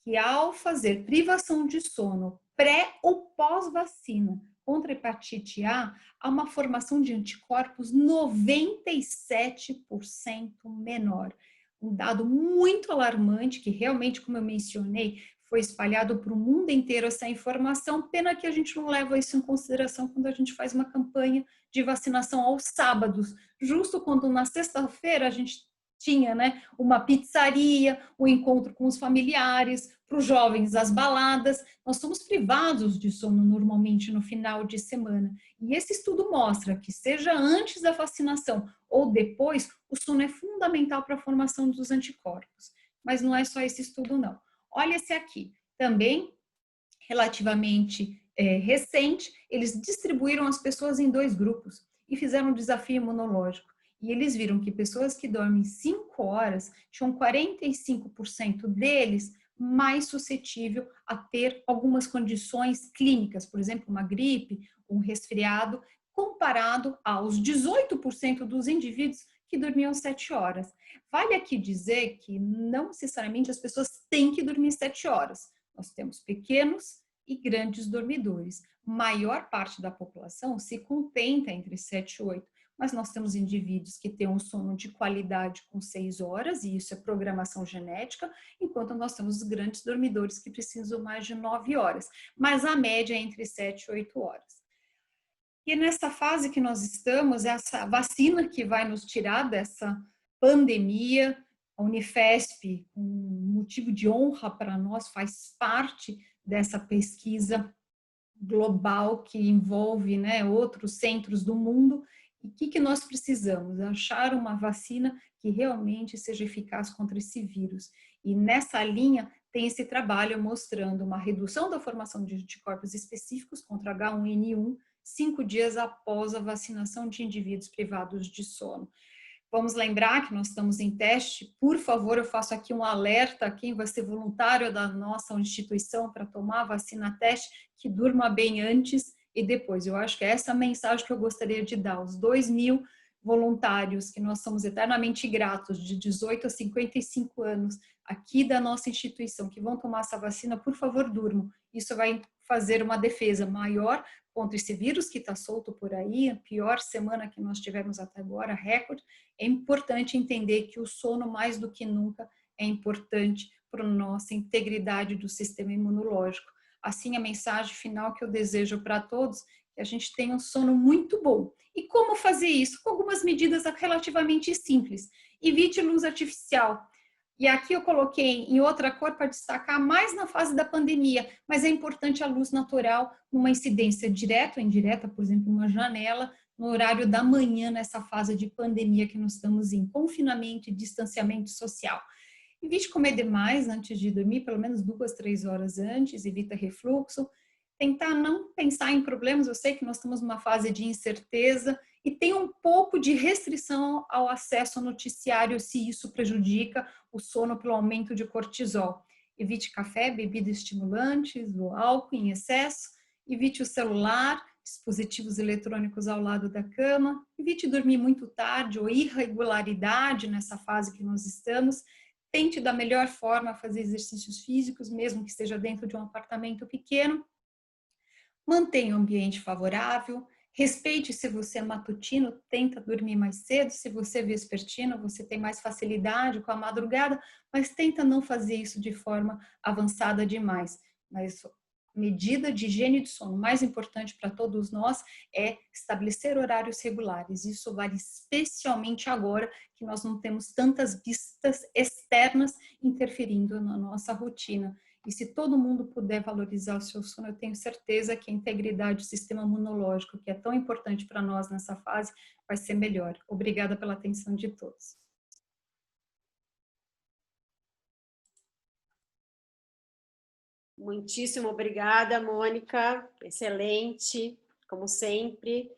Que ao fazer privação de sono pré ou pós-vacina contra a hepatite A, há uma formação de anticorpos 97% menor. Um dado muito alarmante, que realmente, como eu mencionei, foi espalhado para o mundo inteiro essa informação, pena que a gente não leva isso em consideração quando a gente faz uma campanha de vacinação aos sábados, justo quando na sexta-feira a gente tinha, né, uma pizzaria, um encontro com os familiares, para os jovens as baladas. Nós somos privados de sono normalmente no final de semana. E esse estudo mostra que seja antes da vacinação ou depois, o sono é fundamental para a formação dos anticorpos. Mas não é só esse estudo não. Olha esse aqui, também relativamente recente, eles distribuíram as pessoas em 2 grupos e fizeram um desafio imunológico. E eles viram que pessoas que dormem 5 horas tinham 45% deles mais suscetível a ter algumas condições clínicas, por exemplo, uma gripe, um resfriado, comparado aos 18% dos indivíduos que dormiam 7 horas. Vale aqui dizer que não necessariamente as pessoas têm que dormir 7 horas. Nós temos pequenos e grandes dormidores. Maior parte da população se contenta entre 7 e 8, mas nós temos indivíduos que têm um sono de qualidade com 6 horas, e isso é programação genética, enquanto nós temos os grandes dormidores que precisam mais de 9 horas, mas a média é entre 7 e 8 horas. E nessa fase que nós estamos, essa vacina que vai nos tirar dessa pandemia, a Unifesp, um motivo de honra para nós, faz parte dessa pesquisa global que envolve, né, outros centros do mundo. E o que nós precisamos? Achar uma vacina que realmente seja eficaz contra esse vírus. E nessa linha tem esse trabalho mostrando uma redução da formação de anticorpos específicos contra H1N1 5 dias após a vacinação de indivíduos privados de sono. Vamos lembrar que nós estamos em teste. Por favor, eu faço aqui um alerta a quem vai ser voluntário da nossa instituição para tomar a vacina teste, que durma bem antes e depois. Eu acho que é essa a mensagem que eu gostaria de dar. Os 2.000 voluntários, que nós somos eternamente gratos, de 18 a 55 anos, aqui da nossa instituição, que vão tomar essa vacina, por favor, durmam. Isso vai fazer uma defesa maior contra esse vírus que está solto por aí, a pior semana que nós tivemos até agora, recorde. É importante entender que o sono, mais do que nunca, é importante para a nossa integridade do sistema imunológico. Assim, a mensagem final que eu desejo para todos é que a gente tenha um sono muito bom. E como fazer isso? Com algumas medidas relativamente simples. Evite luz artificial. E aqui eu coloquei em outra cor para destacar mais na fase da pandemia, mas é importante a luz natural, numa incidência direta ou indireta, por exemplo, uma janela, no horário da manhã, nessa fase de pandemia que nós estamos em confinamento e distanciamento social. Evite comer demais antes de dormir, pelo menos 2, 3 horas antes, evita refluxo. Tentar não pensar em problemas, eu sei que nós estamos numa fase de incerteza, e tem um pouco de restrição ao acesso ao noticiário se isso prejudica o sono pelo aumento de cortisol. Evite café, bebidas estimulantes, o álcool em excesso, evite o celular, dispositivos eletrônicos ao lado da cama, evite dormir muito tarde ou irregularidade nessa fase que nós estamos. Tente da melhor forma fazer exercícios físicos, mesmo que esteja dentro de um apartamento pequeno. Mantenha o ambiente favorável. Respeite se você é matutino, tenta dormir mais cedo. Se você é vespertino, você tem mais facilidade com a madrugada, mas tenta não fazer isso de forma avançada demais. Mas medida de higiene de sono mais importante para todos nós é estabelecer horários regulares. Isso vale especialmente agora que nós não temos tantas vistas externas interferindo na nossa rotina. E se todo mundo puder valorizar o seu sono, eu tenho certeza que a integridade do sistema imunológico, que é tão importante para nós nessa fase, vai ser melhor. Obrigada pela atenção de todos. Muitíssimo obrigada, Mônica. Excelente, como sempre.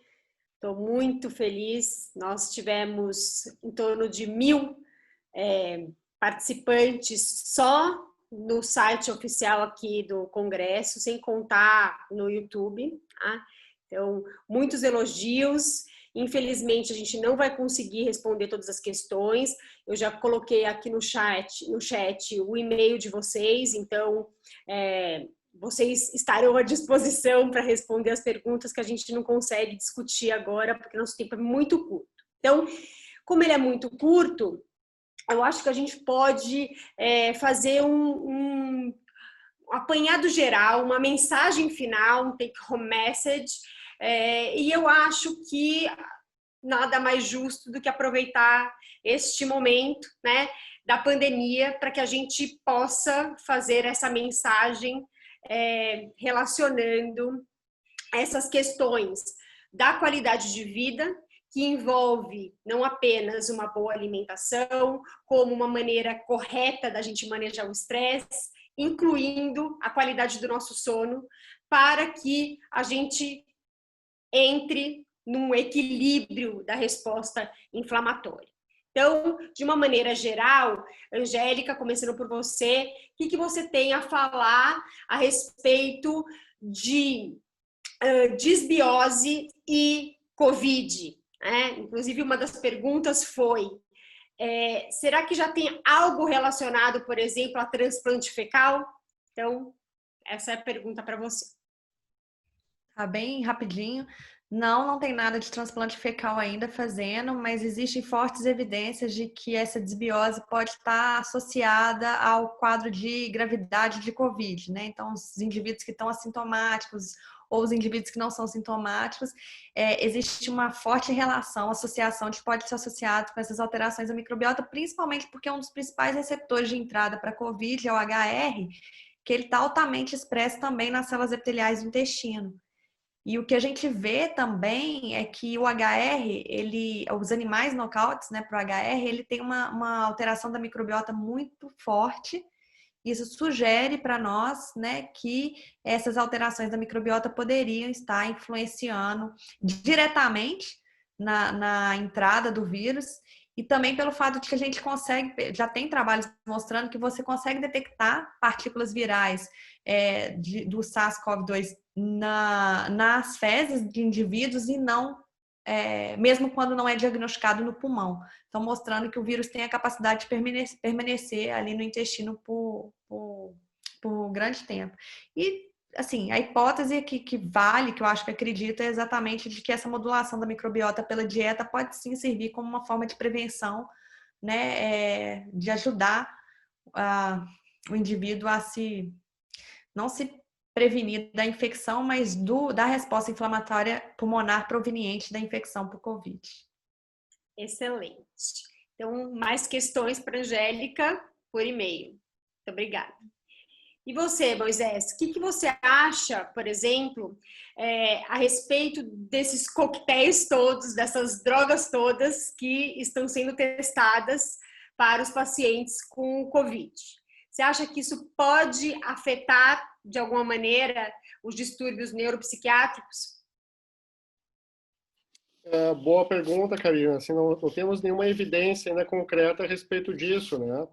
Estou muito feliz. Nós tivemos em torno de 1.000 participantes só no site oficial aqui do Congresso, sem contar no YouTube. Tá? Então, muitos elogios. Infelizmente, a gente não vai conseguir responder todas as questões. Eu já coloquei aqui no chat o e-mail de vocês, então vocês estarão à disposição para responder as perguntas que a gente não consegue discutir agora, porque nosso tempo é muito curto. Então, como ele é muito curto, eu acho que a gente pode fazer um apanhado geral, uma mensagem final, um take-home message, e eu acho que nada mais justo do que aproveitar este momento, né, da pandemia para que a gente possa fazer essa mensagem relacionando essas questões da qualidade de vida, que envolve não apenas uma boa alimentação, como uma maneira correta da gente manejar o estresse, incluindo a qualidade do nosso sono, para que a gente entre num equilíbrio da resposta inflamatória. Então, de uma maneira geral, Angélica, começando por você, o que você tem a falar a respeito de disbiose e Covid? Inclusive, uma das perguntas foi, será que já tem algo relacionado, por exemplo, a transplante fecal? Então, essa é a pergunta para você. Tá bem rapidinho. Não tem nada de transplante fecal ainda fazendo, mas existem fortes evidências de que essa desbiose pode estar associada ao quadro de gravidade de Covid, né? Então, os indivíduos que estão assintomáticos ou os indivíduos que não são sintomáticos, existe uma forte relação, associação de pode ser associado com essas alterações da microbiota, principalmente porque um dos principais receptores de entrada para Covid é o HR, que ele está altamente expresso também nas células epiteliais do intestino. E o que a gente vê também é que o HR, os animais knockouts, né, para o HR, ele tem uma alteração da microbiota muito forte. Isso sugere para nós, né, que essas alterações da microbiota poderiam estar influenciando diretamente na entrada do vírus, e também pelo fato de que a gente consegue, já tem trabalhos mostrando que você consegue detectar partículas virais do SARS-CoV-2 nas fezes de indivíduos e não, mesmo quando não é diagnosticado no pulmão. Então, mostrando que o vírus tem a capacidade de permanecer ali no intestino por grande tempo. E, assim, a hipótese que vale, que eu acho que acredito, é exatamente de que essa modulação da microbiota pela dieta pode sim servir como uma forma de prevenção, né, de ajudar o indivíduo a não se prevenir da infecção, mas da resposta inflamatória pulmonar proveniente da infecção por Covid. Excelente. Então, mais questões para a Angélica por e-mail. Muito obrigada. E você, Moisés, o que você acha, por exemplo, a respeito desses coquetéis todos, dessas drogas todas que estão sendo testadas para os pacientes com Covid? Você acha que isso pode afetar, de alguma maneira, os distúrbios neuropsiquiátricos? Boa pergunta, Karina. Assim, não temos nenhuma evidência ainda concreta a respeito disso, né?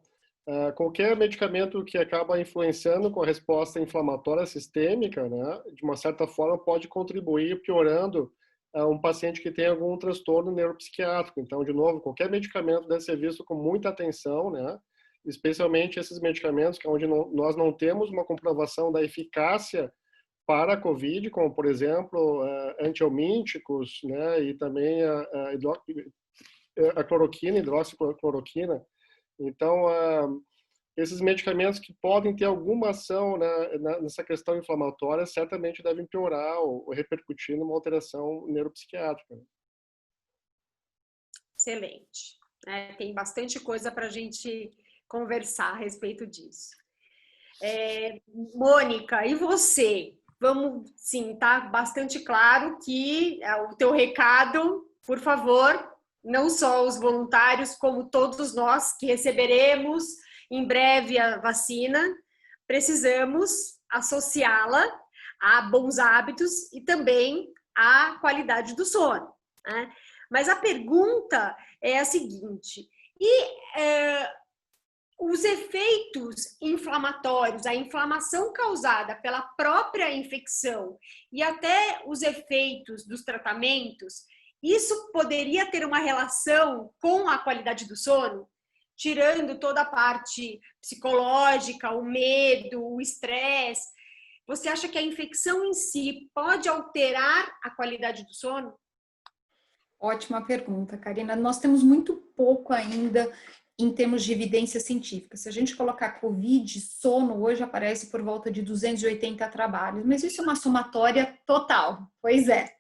Qualquer medicamento que acaba influenciando com a resposta inflamatória sistêmica, né, de uma certa forma pode contribuir piorando um paciente que tem algum transtorno neuropsiquiátrico. Então, de novo, qualquer medicamento deve ser visto com muita atenção, né? Especialmente esses medicamentos que onde nós não temos uma comprovação da eficácia para a COVID, como, por exemplo, antiomínticos, né, e também a cloroquina, hidroxicloroquina. Então, esses medicamentos que podem ter alguma ação, né, nessa questão inflamatória certamente devem piorar ou repercutir numa alteração neuropsiquiátrica. Excelente. Tem bastante coisa para a gente conversar a respeito disso. Mônica, e você? Vamos, sim, tá bastante claro que o teu recado, por favor, não só os voluntários, como todos nós que receberemos em breve a vacina, precisamos associá-la a bons hábitos e também à qualidade do sono, né? Mas a pergunta é a seguinte: os efeitos inflamatórios, a inflamação causada pela própria infecção e até os efeitos dos tratamentos, isso poderia ter uma relação com a qualidade do sono? Tirando toda a parte psicológica, o medo, o estresse, você acha que a infecção em si pode alterar a qualidade do sono? Ótima pergunta, Karina. Nós temos muito pouco ainda em termos de evidência científica. Se a gente colocar Covid, sono, hoje aparece por volta de 280 trabalhos, mas isso é uma somatória total, pois é.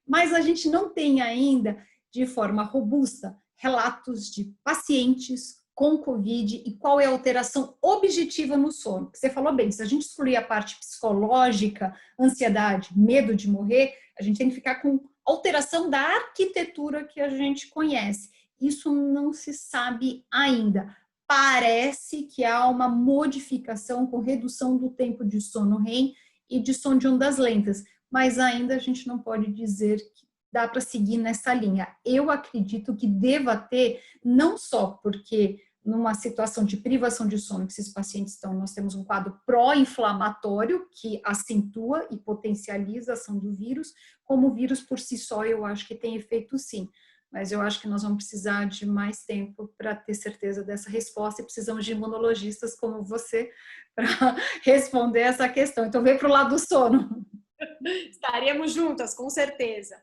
Mas a gente não tem ainda, de forma robusta, relatos de pacientes com Covid e qual é a alteração objetiva no sono. Você falou bem, se a gente excluir a parte psicológica, ansiedade, medo de morrer, a gente tem que ficar com alteração da arquitetura que a gente conhece. Isso não se sabe ainda. Parece que há uma modificação com redução do tempo de sono REM e de sono de ondas lentas, mas ainda a gente não pode dizer que dá para seguir nessa linha. Eu acredito que deva ter, não só porque numa situação de privação de sono que esses pacientes estão, nós temos um quadro pró-inflamatório que acentua e potencializa a ação do vírus, como o vírus por si só eu acho que tem efeito sim. Mas eu acho que nós vamos precisar de mais tempo para ter certeza dessa resposta e precisamos de imunologistas como você para responder essa questão. Então, vem para o lado do sono. Estaremos juntas, com certeza.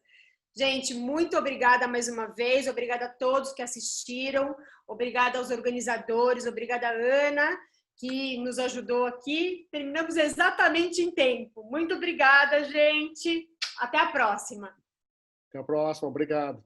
Gente, muito obrigada mais uma vez, obrigada a todos que assistiram, obrigada aos organizadores, obrigada a Ana, que nos ajudou aqui. Terminamos exatamente em tempo. Muito obrigada, gente. Até a próxima. Até a próxima, obrigado.